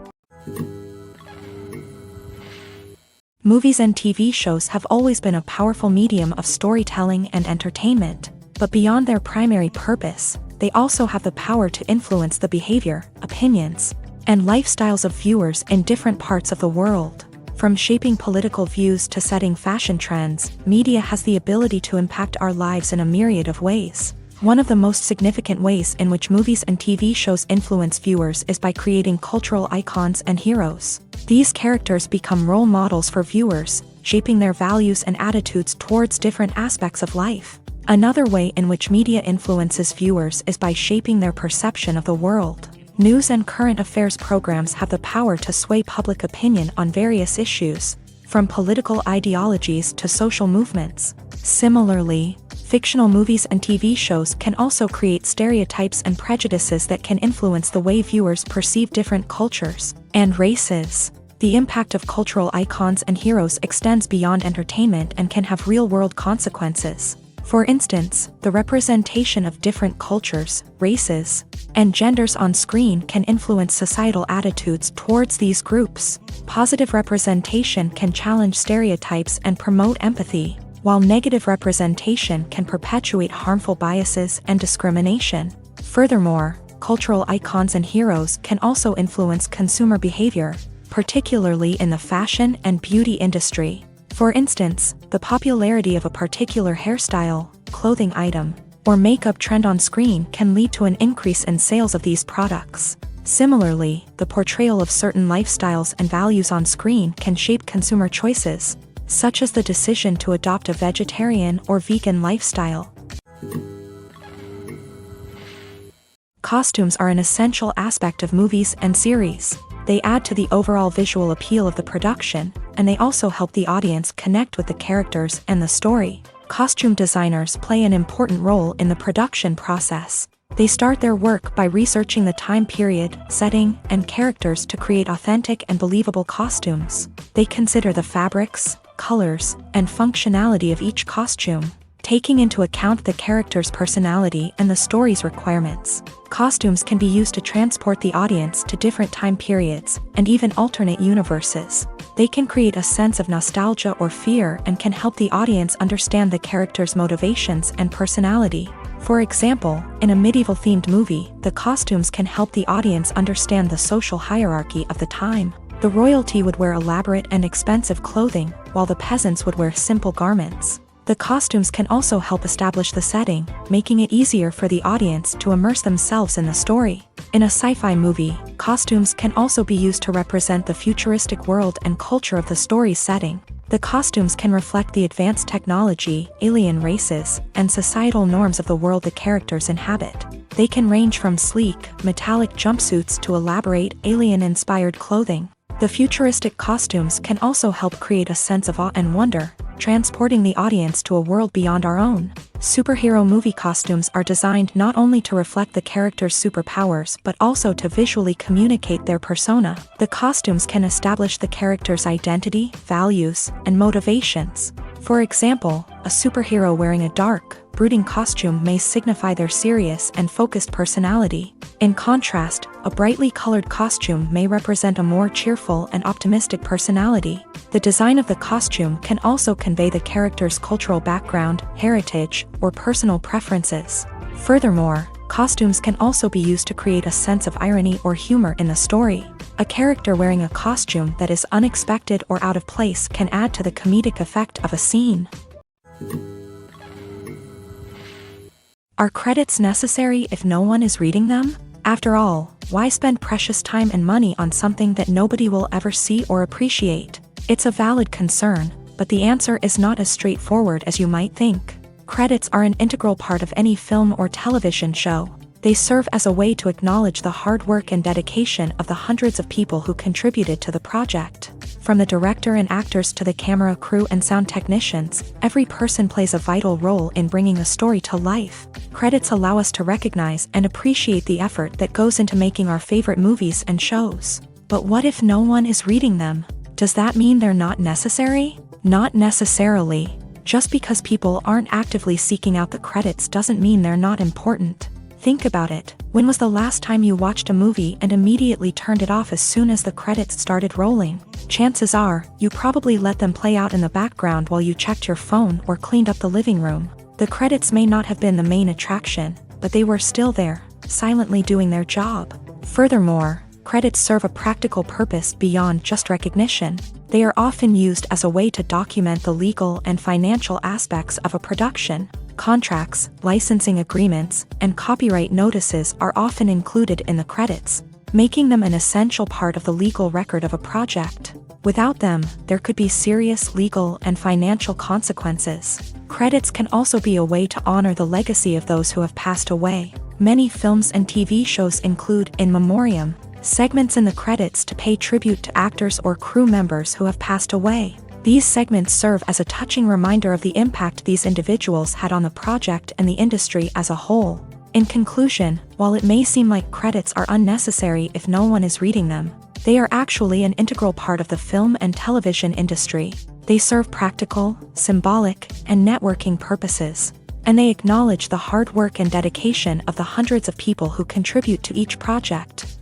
Movies and TV shows have always been a powerful medium of storytelling and entertainment, but beyond their primary purpose, they also have the power to influence the behavior, opinions, and lifestyles of viewers in different parts of the world. From shaping political views to setting fashion trends, media has the ability to impact our lives in a myriad of ways. One of the most significant ways in which movies and TV shows influence viewers is by creating cultural icons and heroes. These characters become role models for viewers, shaping their values and attitudes towards different aspects of life. Another way in which media influences viewers is by shaping their perception of the world. News and current affairs programs have the power to sway public opinion on various issues, from political ideologies to social movements. Similarly, fictional movies and TV shows can also create stereotypes and prejudices that can influence the way viewers perceive different cultures and races. The impact of cultural icons and heroes extends beyond entertainment and can have real-world consequences. For instance, the representation of different cultures, races, and genders on screen can influence societal attitudes towards these groups. Positive representation can challenge stereotypes and promote empathy, while negative representation can perpetuate harmful biases and discrimination. Furthermore, cultural icons and heroes can also influence consumer behavior, particularly in the fashion and beauty industry. For instance, the popularity of a particular hairstyle, clothing item, or makeup trend on screen can lead to an increase in sales of these products. Similarly, the portrayal of certain lifestyles and values on screen can shape consumer choices, such as the decision to adopt a vegetarian or vegan lifestyle. Costumes are an essential aspect of movies and series. They add to the overall visual appeal of the production, and they also help the audience connect with the characters and the story. Costume designers play an important role in the production process. They start their work by researching the time period, setting, and characters to create authentic and believable costumes. They consider the fabrics, colors, and functionality of each costume, taking into account the character's personality and the story's requirements. Costumes can be used to transport the audience to different time periods and even alternate universes. They can create a sense of nostalgia or fear and can help the audience understand the character's motivations and personality. For example, in a medieval-themed movie, the costumes can help the audience understand the social hierarchy of the time. The royalty would wear elaborate and expensive clothing, while the peasants would wear simple garments. The costumes can also help establish the setting, making it easier for the audience to immerse themselves in the story. In a sci-fi movie, costumes can also be used to represent the futuristic world and culture of the story's setting. The costumes can reflect the advanced technology, alien races, and societal norms of the world the characters inhabit. They can range from sleek, metallic jumpsuits to elaborate, alien-inspired clothing. The futuristic costumes can also help create a sense of awe and wonder, transporting the audience to a world beyond our own. Superhero movie costumes are designed not only to reflect the character's superpowers but also to visually communicate their persona. The costumes can establish the character's identity, values, and motivations. For example, a superhero wearing a dark, brooding costume may signify their serious and focused personality. In contrast, a brightly colored costume may represent a more cheerful and optimistic personality. The design of the costume can also convey the character's cultural background, heritage, or personal preferences. Furthermore, costumes can also be used to create a sense of irony or humor in the story. A character wearing a costume that is unexpected or out of place can add to the comedic effect of a scene. Are credits necessary if no one is reading them? After all, why spend precious time and money on something that nobody will ever see or appreciate? It's a valid concern, but the answer is not as straightforward as you might think. Credits are an integral part of any film or television show. They serve as a way to acknowledge the hard work and dedication of the hundreds of people who contributed to the project. From the director and actors to the camera crew and sound technicians, every person plays a vital role in bringing a story to life. Credits allow us to recognize and appreciate the effort that goes into making our favorite movies and shows. But what if no one is reading them? Does that mean they're not necessary? Not necessarily. Just because people aren't actively seeking out the credits doesn't mean they're not important. Think about it. When was the last time you watched a movie and immediately turned it off as soon as the credits started rolling? Chances are, you probably let them play out in the background while you checked your phone or cleaned up the living room. The credits may not have been the main attraction, but they were still there, silently doing their job. Furthermore, credits serve a practical purpose beyond just recognition. They are often used as a way to document the legal and financial aspects of a production. Contracts, licensing agreements, and copyright notices are often included in the credits, making them an essential part of the legal record of a project. Without them, there could be serious legal and financial consequences. Credits can also be a way to honor the legacy of those who have passed away. Many films and TV shows include in memoriam segments in the credits to pay tribute to actors or crew members who have passed away. These segments serve as a touching reminder of the impact these individuals had on the project and the industry as a whole. In conclusion, while it may seem like credits are unnecessary if no one is reading them, they are actually an integral part of the film and television industry. They serve practical, symbolic, and networking purposes, and they acknowledge the hard work and dedication of the hundreds of people who contribute to each project.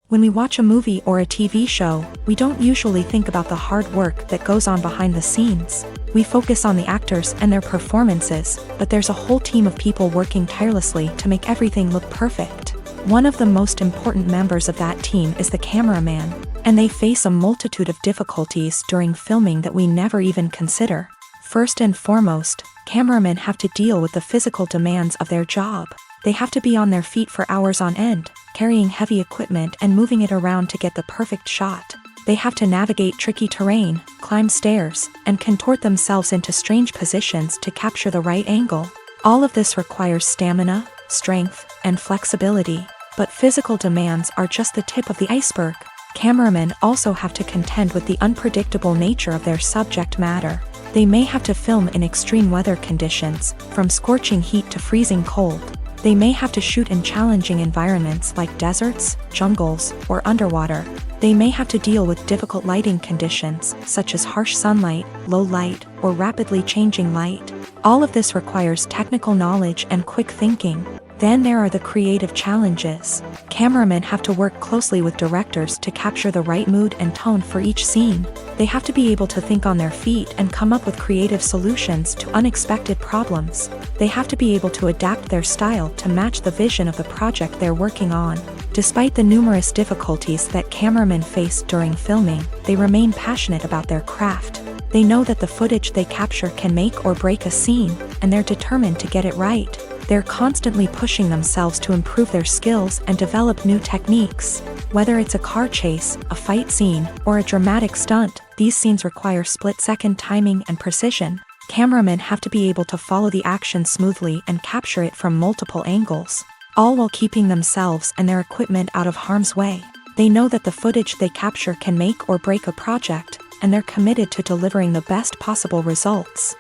When we watch a movie or a TV show, we don't usually think about the hard work that goes on behind the scenes. We focus on the actors and their performances, but there's a whole team of people working tirelessly to make everything look perfect. One of the most important members of that team is the cameraman, and they face a multitude of difficulties during filming that we never even consider. First and foremost, cameramen have to deal with the physical demands of their job. They have to be on their feet for hours on end, carrying heavy equipment and moving it around to get the perfect shot. They have to navigate tricky terrain, climb stairs, and contort themselves into strange positions to capture the right angle. All of this requires stamina, strength, and flexibility. But physical demands are just the tip of the iceberg. Cameramen also have to contend with the unpredictable nature of their subject matter. They may have to film in extreme weather conditions, from scorching heat to freezing cold. They may have to shoot in challenging environments like deserts, jungles, or underwater. They may have to deal with difficult lighting conditions, such as harsh sunlight, low light, or rapidly changing light. All of this requires technical knowledge and quick thinking. Then there are the creative challenges. Cameramen have to work closely with directors to capture the right mood and tone for each scene. They have to be able to think on their feet and come up with creative solutions to unexpected problems. They have to be able to adapt their style to match the vision of the project they're working on. Despite the numerous difficulties that cameramen face during filming, they remain passionate about their craft. They know that the footage they capture can make or break a scene, and they're determined to get it right. They're constantly pushing themselves to improve their skills and develop new techniques. Whether it's a car chase, a fight scene, or a dramatic stunt, these scenes require split-second timing and precision. Cameramen have to be able to follow the action smoothly and capture it from multiple angles, all while keeping themselves and their equipment out of harm's way. They know that the footage they capture can make or break a project, and they're committed to delivering the best possible results.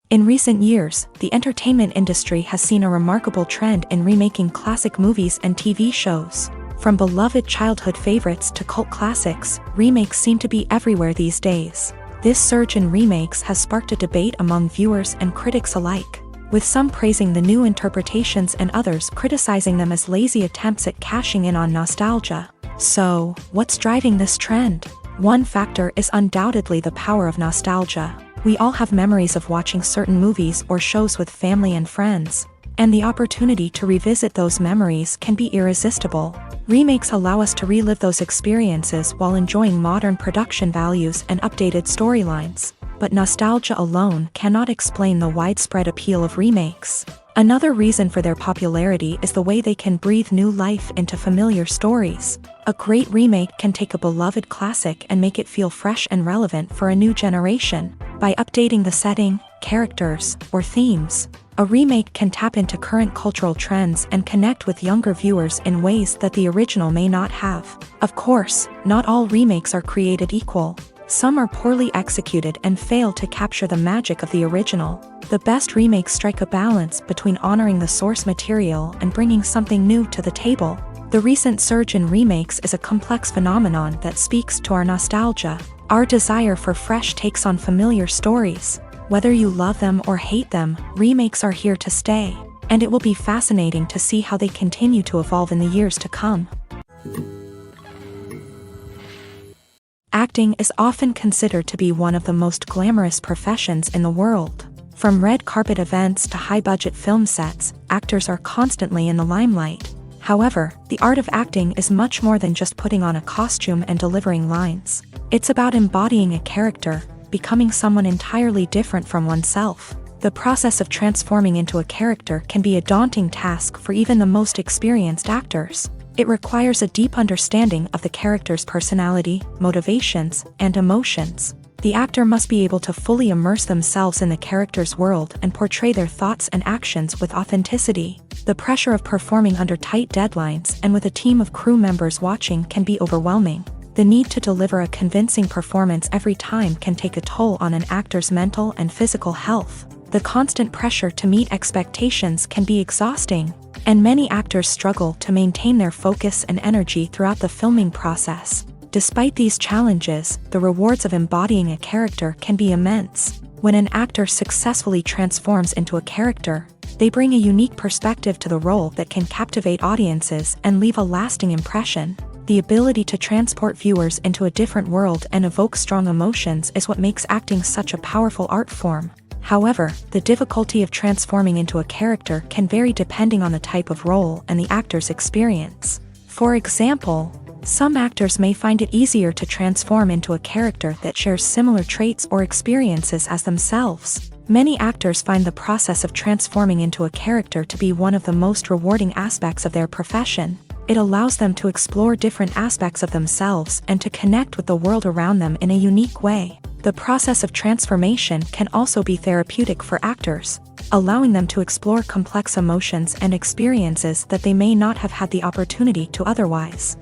In recent years, the entertainment industry has seen a remarkable trend in remaking classic movies and TV shows. From beloved childhood favorites to cult classics, remakes seem to be everywhere these days. This surge in remakes has sparked a debate among viewers and critics alike, with some praising the new interpretations and others criticizing them as lazy attempts at cashing in on nostalgia. So, what's driving this trend? One factor is undoubtedly the power of nostalgia. We all have memories of watching certain movies or shows with family and friends, and the opportunity to revisit those memories can be irresistible. Remakes allow us to relive those experiences while enjoying modern production values and updated storylines. But nostalgia alone cannot explain the widespread appeal of remakes. Another reason for their popularity is the way they can breathe new life into familiar stories. A great remake can take a beloved classic and make it feel fresh and relevant for a new generation. By updating the setting, characters, or themes, a remake can tap into current cultural trends and connect with younger viewers in ways that the original may not have. Of course, not all remakes are created equal. Some are poorly executed and fail to capture the magic of the original. The best remakes strike a balance between honoring the source material and bringing something new to the table. The recent surge in remakes is a complex phenomenon that speaks to our nostalgia, our desire for fresh takes on familiar stories. Whether you love them or hate them, remakes are here to stay, and it will be fascinating to see how they continue to evolve in the years to come. Acting is often considered to be one of the most glamorous professions in the world. From red carpet events to high-budget film sets, actors are constantly in the limelight. However, the art of acting is much more than just putting on a costume and delivering lines. It's about embodying a character, becoming someone entirely different from oneself. The process of transforming into a character can be a daunting task for even the most experienced actors. It requires a deep understanding of the character's personality, motivations, and emotions. The actor must be able to fully immerse themselves in the character's world and portray their thoughts and actions with authenticity. The pressure of performing under tight deadlines and with a team of crew members watching can be overwhelming. The need to deliver a convincing performance every time can take a toll on an actor's mental and physical health. The constant pressure to meet expectations can be exhausting, and many actors struggle to maintain their focus and energy throughout the filming process. Despite these challenges, the rewards of embodying a character can be immense. When an actor successfully transforms into a character, they bring a unique perspective to the role that can captivate audiences and leave a lasting impression. The ability to transport viewers into a different world and evoke strong emotions is what makes acting such a powerful art form. However, the difficulty of transforming into a character can vary depending on the type of role and the actor's experience. For example, some actors may find it easier to transform into a character that shares similar traits or experiences as themselves. Many actors find the process of transforming into a character to be one of the most rewarding aspects of their profession. It allows them to explore different aspects of themselves and to connect with the world around them in a unique way. The process of transformation can also be therapeutic for actors, allowing them to explore complex emotions and experiences that they may not have had the opportunity to otherwise.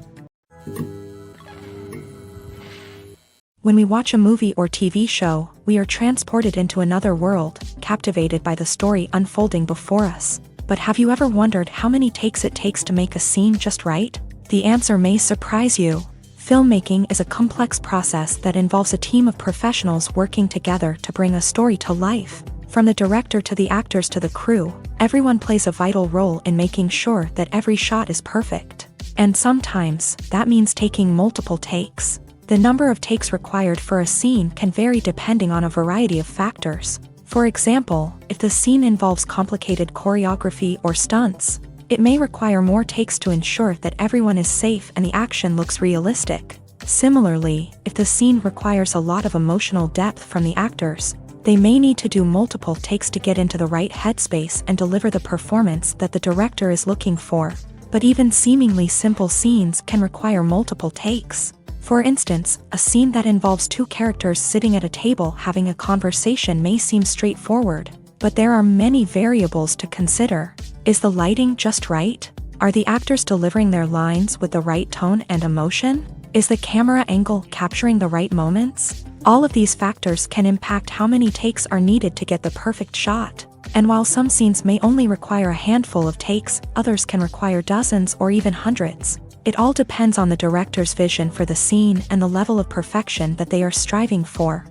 When we watch a movie or TV show, we are transported into another world, captivated by the story unfolding before us. But have you ever wondered how many takes it takes to make a scene just right? The answer may surprise you. Filmmaking is a complex process that involves a team of professionals working together to bring a story to life. From the director to the actors to the crew, everyone plays a vital role in making sure that every shot is perfect. And sometimes, that means taking multiple takes. The number of takes required for a scene can vary depending on a variety of factors. For example, if the scene involves complicated choreography or stunts, it may require more takes to ensure that everyone is safe and the action looks realistic. Similarly, if the scene requires a lot of emotional depth from the actors, they may need to do multiple takes to get into the right headspace and deliver the performance that the director is looking for. But even seemingly simple scenes can require multiple takes. For instance, a scene that involves two characters sitting at a table having a conversation may seem straightforward, but there are many variables to consider. Is the lighting just right? Are the actors delivering their lines with the right tone and emotion? Is the camera angle capturing the right moments? All of these factors can impact how many takes are needed to get the perfect shot. And while some scenes may only require a handful of takes, others can require dozens or even hundreds. It all depends on the director's vision for the scene and the level of perfection that they are striving for.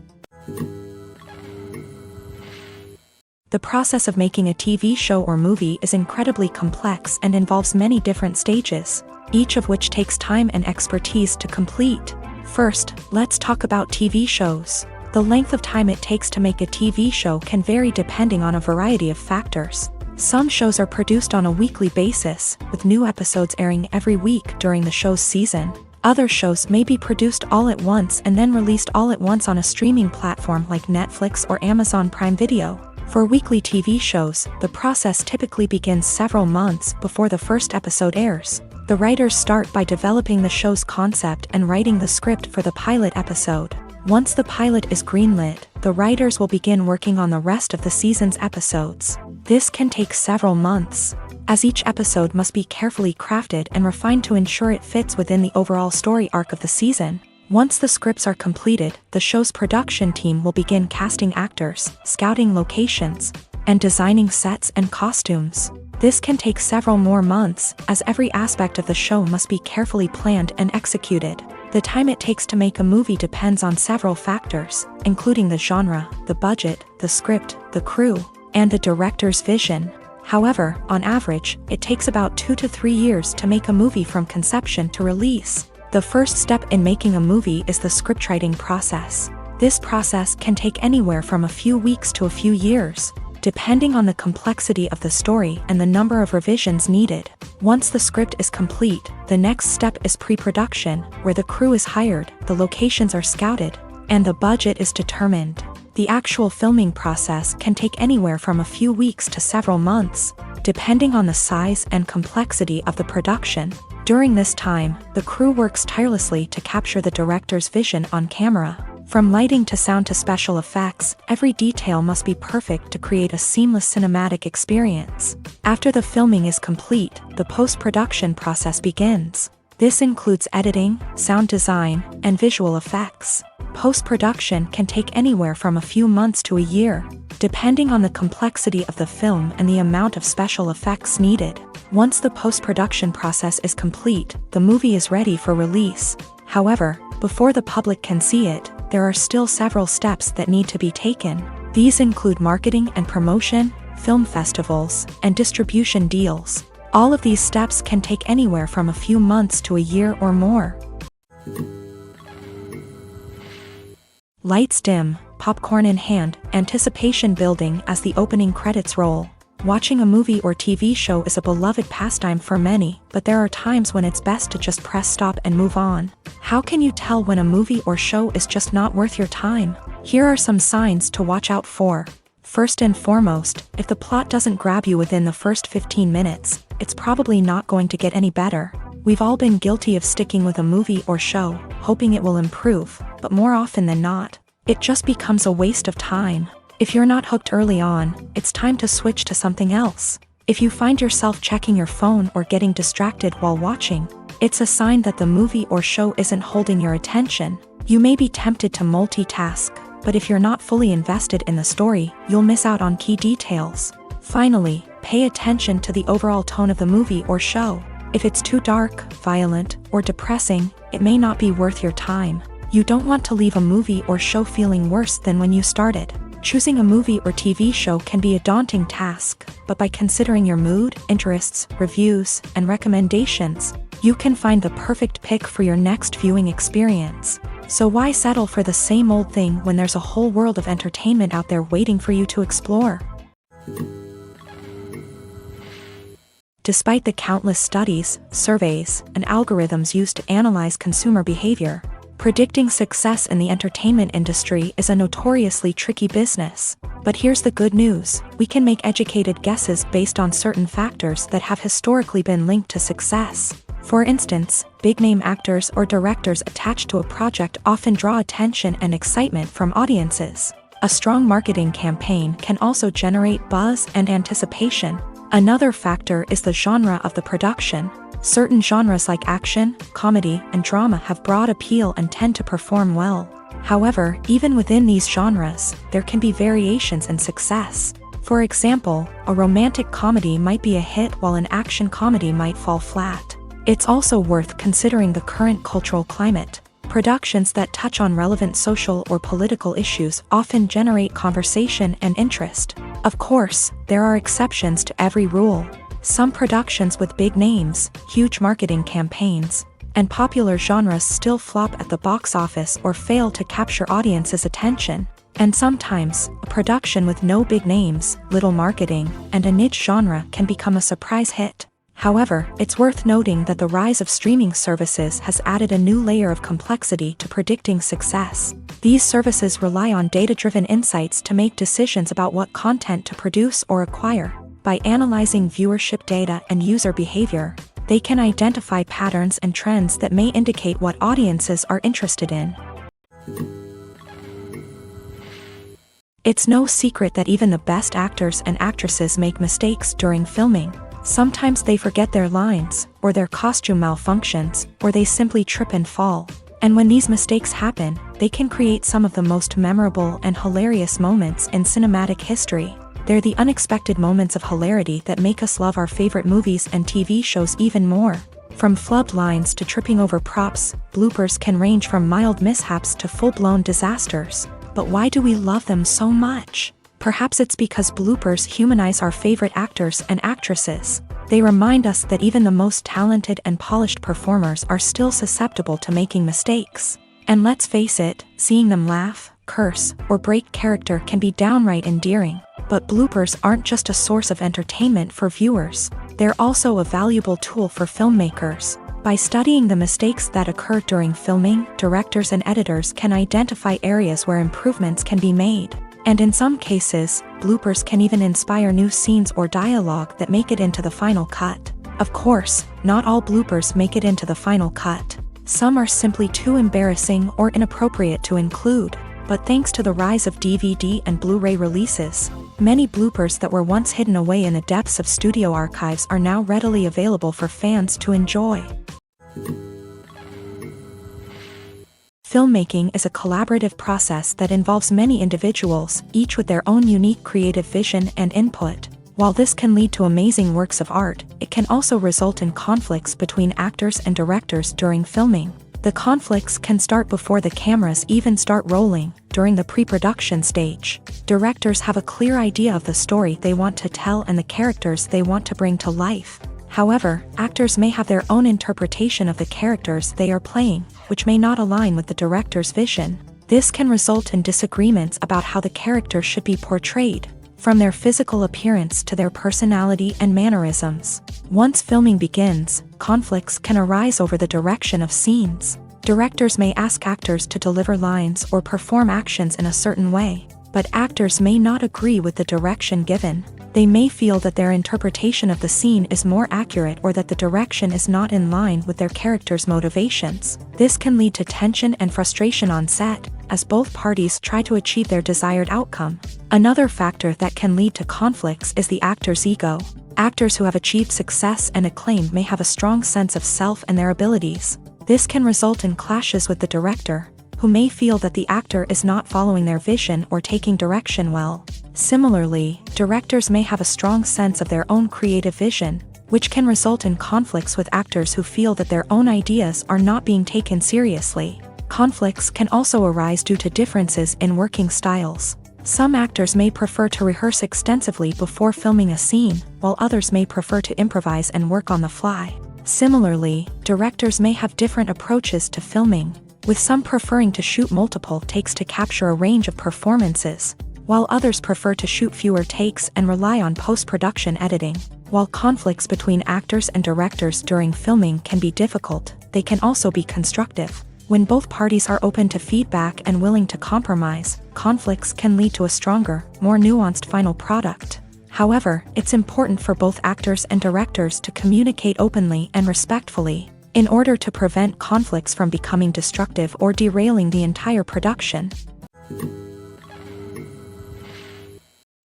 The process of making a TV show or movie is incredibly complex and involves many different stages, each of which takes time and expertise to complete. First, let's talk about TV shows. The length of time it takes to make a TV show can vary depending on a variety of factors. Some shows are produced on a weekly basis, with new episodes airing every week during the show's season. Other shows may be produced all at once and then released all at once on a streaming platform like Netflix or Amazon Prime Video. For weekly TV shows, the process typically begins several months before the first episode airs. The writers start by developing the show's concept and writing the script for the pilot episode. Once the pilot is greenlit, the writers will begin working on the rest of the season's episodes. This can take several months, as each episode must be carefully crafted and refined to ensure it fits within the overall story arc of the season. Once the scripts are completed, the show's production team will begin casting actors, scouting locations, and designing sets and costumes. This can take several more months, as every aspect of the show must be carefully planned and executed. The time it takes to make a movie depends on several factors, including the genre, the budget, the script, the crew, and the director's vision. However, on average, it takes about 2 to 3 years to make a movie from conception to release. The first step in making a movie is the scriptwriting process. This process can take anywhere from a few weeks to a few years, depending on the complexity of the story and the number of revisions needed. Once the script is complete, the next step is pre-production, where the crew is hired, the locations are scouted, and the budget is determined. The actual filming process can take anywhere from a few weeks to several months, depending on the size and complexity of the production. During this time, the crew works tirelessly to capture the director's vision on camera. From lighting to sound to special effects, every detail must be perfect to create a seamless cinematic experience. After the filming is complete, the post-production process begins. This includes editing, sound design, and visual effects. Post-production can take anywhere from a few months to a year, depending on the complexity of the film and the amount of special effects needed. Once the post-production process is complete, the movie is ready for release. However, before the public can see it, there are still several steps that need to be taken. These include marketing and promotion, film festivals, and distribution deals. All of these steps can take anywhere from a few months to a year or more. Lights dim, popcorn in hand, anticipation building as the opening credits roll. Watching a movie or TV show is a beloved pastime for many, but there are times when it's best to just press stop and move on. How can you tell when a movie or show is just not worth your time? Here are some signs to watch out for. First and foremost, if the plot doesn't grab you within the first 15 minutes, it's probably not going to get any better. We've all been guilty of sticking with a movie or show, hoping it will improve, but more often than not, it just becomes a waste of time. If you're not hooked early on, it's time to switch to something else. If you find yourself checking your phone or getting distracted while watching, it's a sign that the movie or show isn't holding your attention. You may be tempted to multitask, but if you're not fully invested in the story, you'll miss out on key details. Finally, pay attention to the overall tone of the movie or show. If it's too dark, violent, or depressing, it may not be worth your time. You don't want to leave a movie or show feeling worse than when you started. Choosing a movie or TV show can be a daunting task, but by considering your mood, interests, reviews, and recommendations, you can find the perfect pick for your next viewing experience. So why settle for the same old thing when there's a whole world of entertainment out there waiting for you to explore? Despite the countless studies, surveys, and algorithms used to analyze consumer behavior, predicting success in the entertainment industry is a notoriously tricky business. But here's the good news: we can make educated guesses based on certain factors that have historically been linked to success. For instance, big-name actors or directors attached to a project often draw attention and excitement from audiences. A strong marketing campaign can also generate buzz and anticipation. Another factor is the genre of the production. Certain genres like action, comedy, and drama have broad appeal and tend to perform well. However, even within these genres, there can be variations in success. For example, a romantic comedy might be a hit while an action comedy might fall flat. It's also worth considering the current cultural climate. Productions that touch on relevant social or political issues often generate conversation and interest. Of course, there are exceptions to every rule. Some productions with big names, huge marketing campaigns, and popular genres still flop at the box office or fail to capture audiences' attention. And sometimes, a production with no big names, little marketing, and a niche genre can become a surprise hit. However, it's worth noting that the rise of streaming services has added a new layer of complexity to predicting success. These services rely on data-driven insights to make decisions about what content to produce or acquire. By analyzing viewership data and user behavior, they can identify patterns and trends that may indicate what audiences are interested in. It's no secret that even the best actors and actresses make mistakes during filming. Sometimes they forget their lines, or their costume malfunctions, or they simply trip and fall. And when these mistakes happen, they can create some of the most memorable and hilarious moments in cinematic history. They're the unexpected moments of hilarity that make us love our favorite movies and TV shows even more. From flubbed lines to tripping over props, bloopers can range from mild mishaps to full-blown disasters. But why do we love them so much? Perhaps it's because bloopers humanize our favorite actors and actresses. They remind us that even the most talented and polished performers are still susceptible to making mistakes. And let's face it, seeing them laugh, curse, or break character can be downright endearing. But bloopers aren't just a source of entertainment for viewers. They're also a valuable tool for filmmakers. By studying the mistakes that occur during filming, directors and editors can identify areas where improvements can be made. And in some cases, bloopers can even inspire new scenes or dialogue that make it into the final cut. Of course, not all bloopers make it into the final cut. Some are simply too embarrassing or inappropriate to include. But thanks to the rise of DVD and Blu-ray releases, many bloopers that were once hidden away in the depths of studio archives are now readily available for fans to enjoy. Filmmaking is a collaborative process that involves many individuals, each with their own unique creative vision and input. While this can lead to amazing works of art, it can also result in conflicts between actors and directors during filming. The conflicts can start before the cameras even start rolling, during the pre-production stage. Directors have a clear idea of the story they want to tell and the characters they want to bring to life. However, actors may have their own interpretation of the characters they are playing, which may not align with the director's vision. This can result in disagreements about how the character should be portrayed, from their physical appearance to their personality and mannerisms. Once filming begins, conflicts can arise over the direction of scenes. Directors may ask actors to deliver lines or perform actions in a certain way, but actors may not agree with the direction given. They may feel that their interpretation of the scene is more accurate or that the direction is not in line with their character's motivations. This can lead to tension and frustration on set, as both parties try to achieve their desired outcome. Another factor that can lead to conflicts is the actor's ego. Actors who have achieved success and acclaim may have a strong sense of self and their abilities. This can result in clashes with the director, who may feel that the actor is not following their vision or taking direction well. Similarly, directors may have a strong sense of their own creative vision, which can result in conflicts with actors who feel that their own ideas are not being taken seriously. Conflicts can also arise due to differences in working styles. Some actors may prefer to rehearse extensively before filming a scene, while others may prefer to improvise and work on the fly. Similarly, directors may have different approaches to filming, with some preferring to shoot multiple takes to capture a range of performances, while others prefer to shoot fewer takes and rely on post-production editing. While conflicts between actors and directors during filming can be difficult, they can also be constructive. When both parties are open to feedback and willing to compromise, conflicts can lead to a stronger, more nuanced final product. However, it's important for both actors and directors to communicate openly and respectfully, in order to prevent conflicts from becoming destructive or derailing the entire production.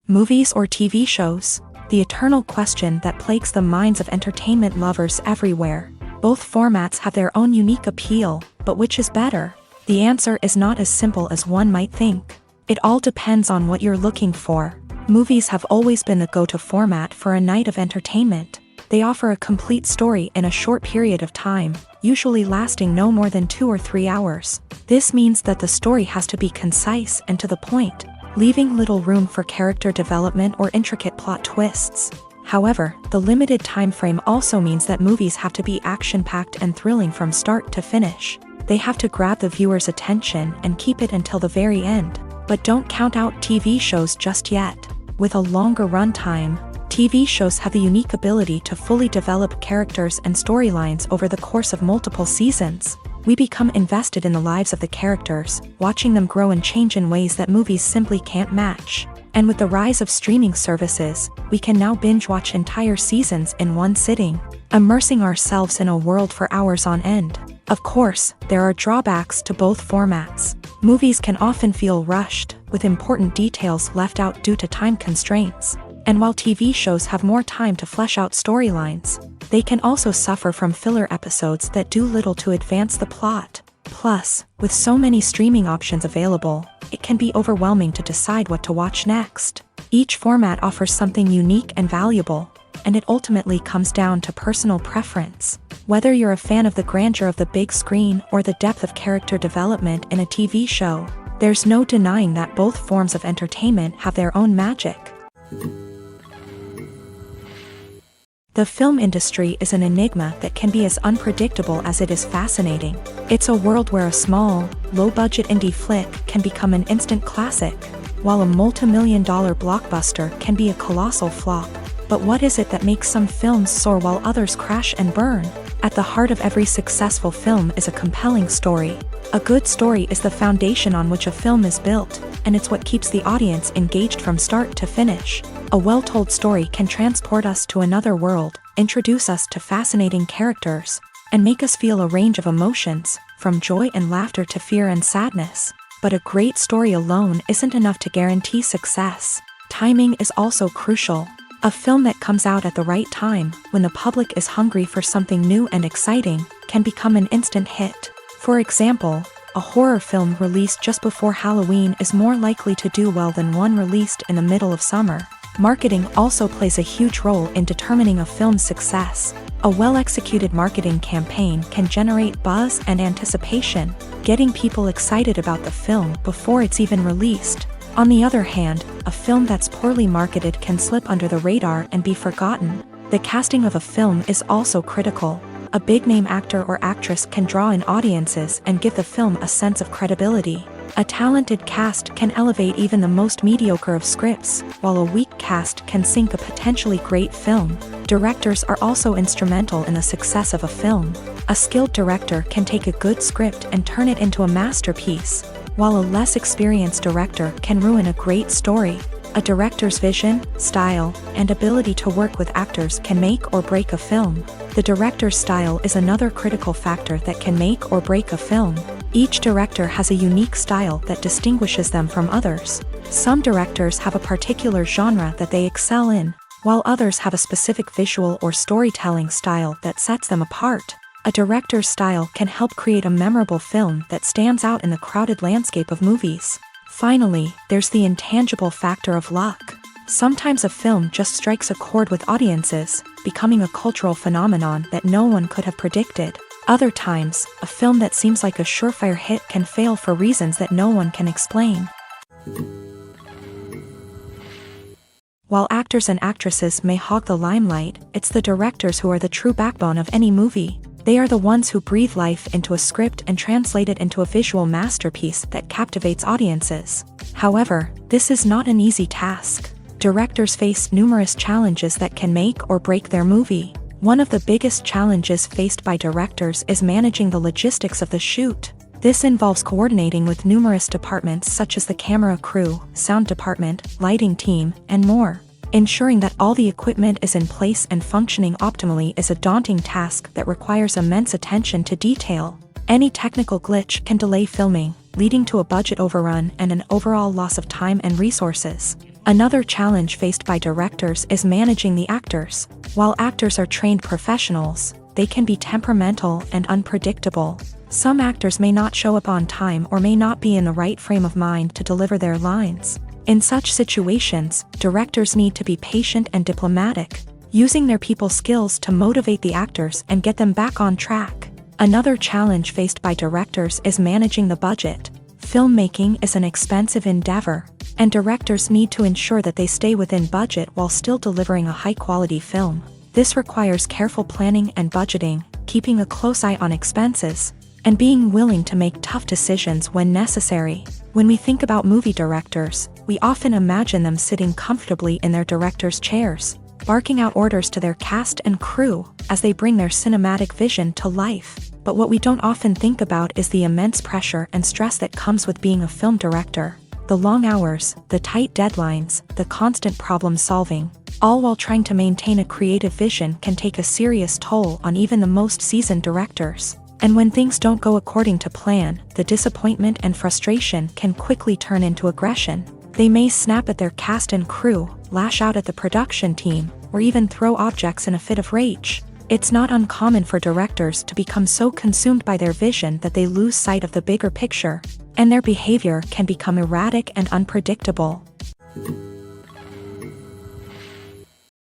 Movies or TV shows? The eternal question that plagues the minds of entertainment lovers everywhere. Both formats have their own unique appeal, but which is better? The answer is not as simple as one might think. It all depends on what you're looking for. Movies have always been the go-to format for a night of entertainment. They offer a complete story in a short period of time, usually lasting no more than 2 or 3 hours. This means that the story has to be concise and to the point, leaving little room for character development or intricate plot twists. However, the limited time frame also means that movies have to be action-packed and thrilling from start to finish. They have to grab the viewer's attention and keep it until the very end. But don't count out TV shows just yet. With a longer runtime, TV shows have the unique ability to fully develop characters and storylines over the course of multiple seasons. We become invested in the lives of the characters, watching them grow and change in ways that movies simply can't match. And with the rise of streaming services, we can now binge-watch entire seasons in one sitting, immersing ourselves in a world for hours on end. Of course, there are drawbacks to both formats. Movies can often feel rushed, with important details left out due to time constraints. And while TV shows have more time to flesh out storylines, they can also suffer from filler episodes that do little to advance the plot. Plus, with so many streaming options available, it can be overwhelming to decide what to watch next. Each format offers something unique and valuable, and it ultimately comes down to personal preference. Whether you're a fan of the grandeur of the big screen or the depth of character development in a TV show, there's no denying that both forms of entertainment have their own magic. The film industry is an enigma that can be as unpredictable as it is fascinating. It's a world where a small, low-budget indie flick can become an instant classic, while a multi-million-dollar blockbuster can be a colossal flop. But what is it that makes some films soar while others crash and burn? At the heart of every successful film is a compelling story. A good story is the foundation on which a film is built, and it's what keeps the audience engaged from start to finish. A well-told story can transport us to another world, introduce us to fascinating characters, and make us feel a range of emotions, from joy and laughter to fear and sadness. But a great story alone isn't enough to guarantee success. Timing is also crucial. A film that comes out at the right time, when the public is hungry for something new and exciting, can become an instant hit. For example, a horror film released just before Halloween is more likely to do well than one released in the middle of summer. Marketing also plays a huge role in determining a film's success. A well-executed marketing campaign can generate buzz and anticipation, getting people excited about the film before it's even released. On the other hand, a film that's poorly marketed can slip under the radar and be forgotten. The casting of a film is also critical. A big-name actor or actress can draw in audiences and give the film a sense of credibility. A talented cast can elevate even the most mediocre of scripts, while a weak cast can sink a potentially great film. Directors are also instrumental in the success of a film. A skilled director can take a good script and turn it into a masterpiece, while a less experienced director can ruin a great story. A director's vision, style, and ability to work with actors can make or break a film. The director's style is another critical factor that can make or break a film. Each director has a unique style that distinguishes them from others. Some directors have a particular genre that they excel in, while others have a specific visual or storytelling style that sets them apart. A director's style can help create a memorable film that stands out in the crowded landscape of movies. Finally, there's the intangible factor of luck. Sometimes a film just strikes a chord with audiences, becoming a cultural phenomenon that no one could have predicted. Other times, a film that seems like a surefire hit can fail for reasons that no one can explain. While actors and actresses may hog the limelight, it's the directors who are the true backbone of any movie. They are the ones who breathe life into a script and translate it into a visual masterpiece that captivates audiences. However, this is not an easy task. Directors face numerous challenges that can make or break their movie. One of the biggest challenges faced by directors is managing the logistics of the shoot. This involves coordinating with numerous departments such as the camera crew, sound department, lighting team, and more. Ensuring that all the equipment is in place and functioning optimally is a daunting task that requires immense attention to detail. Any technical glitch can delay filming, leading to a budget overrun and an overall loss of time and resources. Another challenge faced by directors is managing the actors. While actors are trained professionals, they can be temperamental and unpredictable. Some actors may not show up on time or may not be in the right frame of mind to deliver their lines. In such situations, directors need to be patient and diplomatic, using their people skills to motivate the actors and get them back on track. Another challenge faced by directors is managing the budget. Filmmaking is an expensive endeavor, and directors need to ensure that they stay within budget while still delivering a high-quality film. This requires careful planning and budgeting, keeping a close eye on expenses, and being willing to make tough decisions when necessary. When we think about movie directors, we often imagine them sitting comfortably in their director's chairs, barking out orders to their cast and crew as they bring their cinematic vision to life. But what we don't often think about is the immense pressure and stress that comes with being a film director. The long hours, the tight deadlines, the constant problem solving, all while trying to maintain a creative vision can take a serious toll on even the most seasoned directors. And when things don't go according to plan, the disappointment and frustration can quickly turn into aggression. They may snap at their cast and crew, lash out at the production team, or even throw objects in a fit of rage. It's not uncommon for directors to become so consumed by their vision that they lose sight of the bigger picture, and their behavior can become erratic and unpredictable.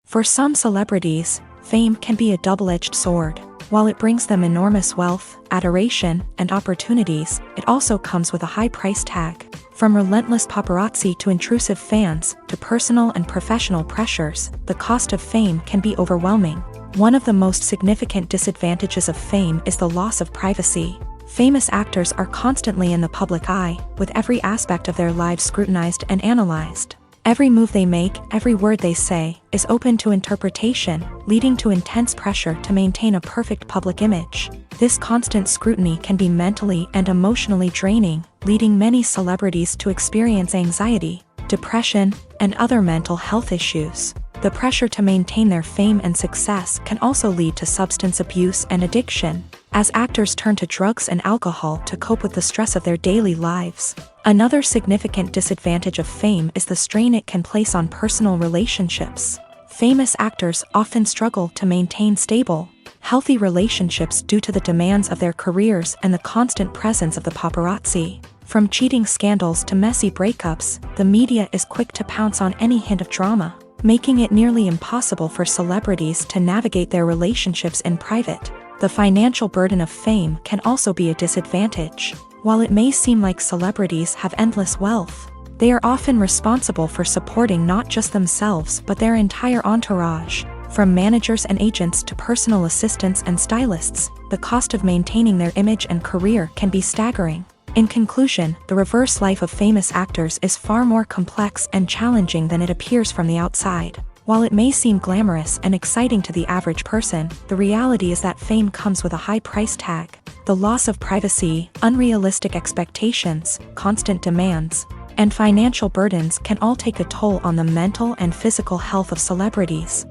For some celebrities, fame can be a double-edged sword. While it brings them enormous wealth, adoration, and opportunities, it also comes with a high price tag. From relentless paparazzi to intrusive fans, to personal and professional pressures, the cost of fame can be overwhelming. One of the most significant disadvantages of fame is the loss of privacy. Famous actors are constantly in the public eye, with every aspect of their lives scrutinized and analyzed. Every move they make, every word they say, is open to interpretation, leading to intense pressure to maintain a perfect public image. This constant scrutiny can be mentally and emotionally draining, leading many celebrities to experience anxiety, depression, and other mental health issues. The pressure to maintain their fame and success can also lead to substance abuse and addiction, as actors turn to drugs and alcohol to cope with the stress of their daily lives. Another significant disadvantage of fame is the strain it can place on personal relationships. Famous actors often struggle to maintain stable, healthy relationships due to the demands of their careers and the constant presence of the paparazzi. From cheating scandals to messy breakups, the media is quick to pounce on any hint of drama, making it nearly impossible for celebrities to navigate their relationships in private. The financial burden of fame can also be a disadvantage. While it may seem like celebrities have endless wealth, they are often responsible for supporting not just themselves but their entire entourage. From managers and agents to personal assistants and stylists, the cost of maintaining their image and career can be staggering. In conclusion, the reverse life of famous actors is far more complex and challenging than it appears from the outside. While it may seem glamorous and exciting to the average person, the reality is that fame comes with a high price tag. The loss of privacy, unrealistic expectations, constant demands, and financial burdens can all take a toll on the mental and physical health of celebrities.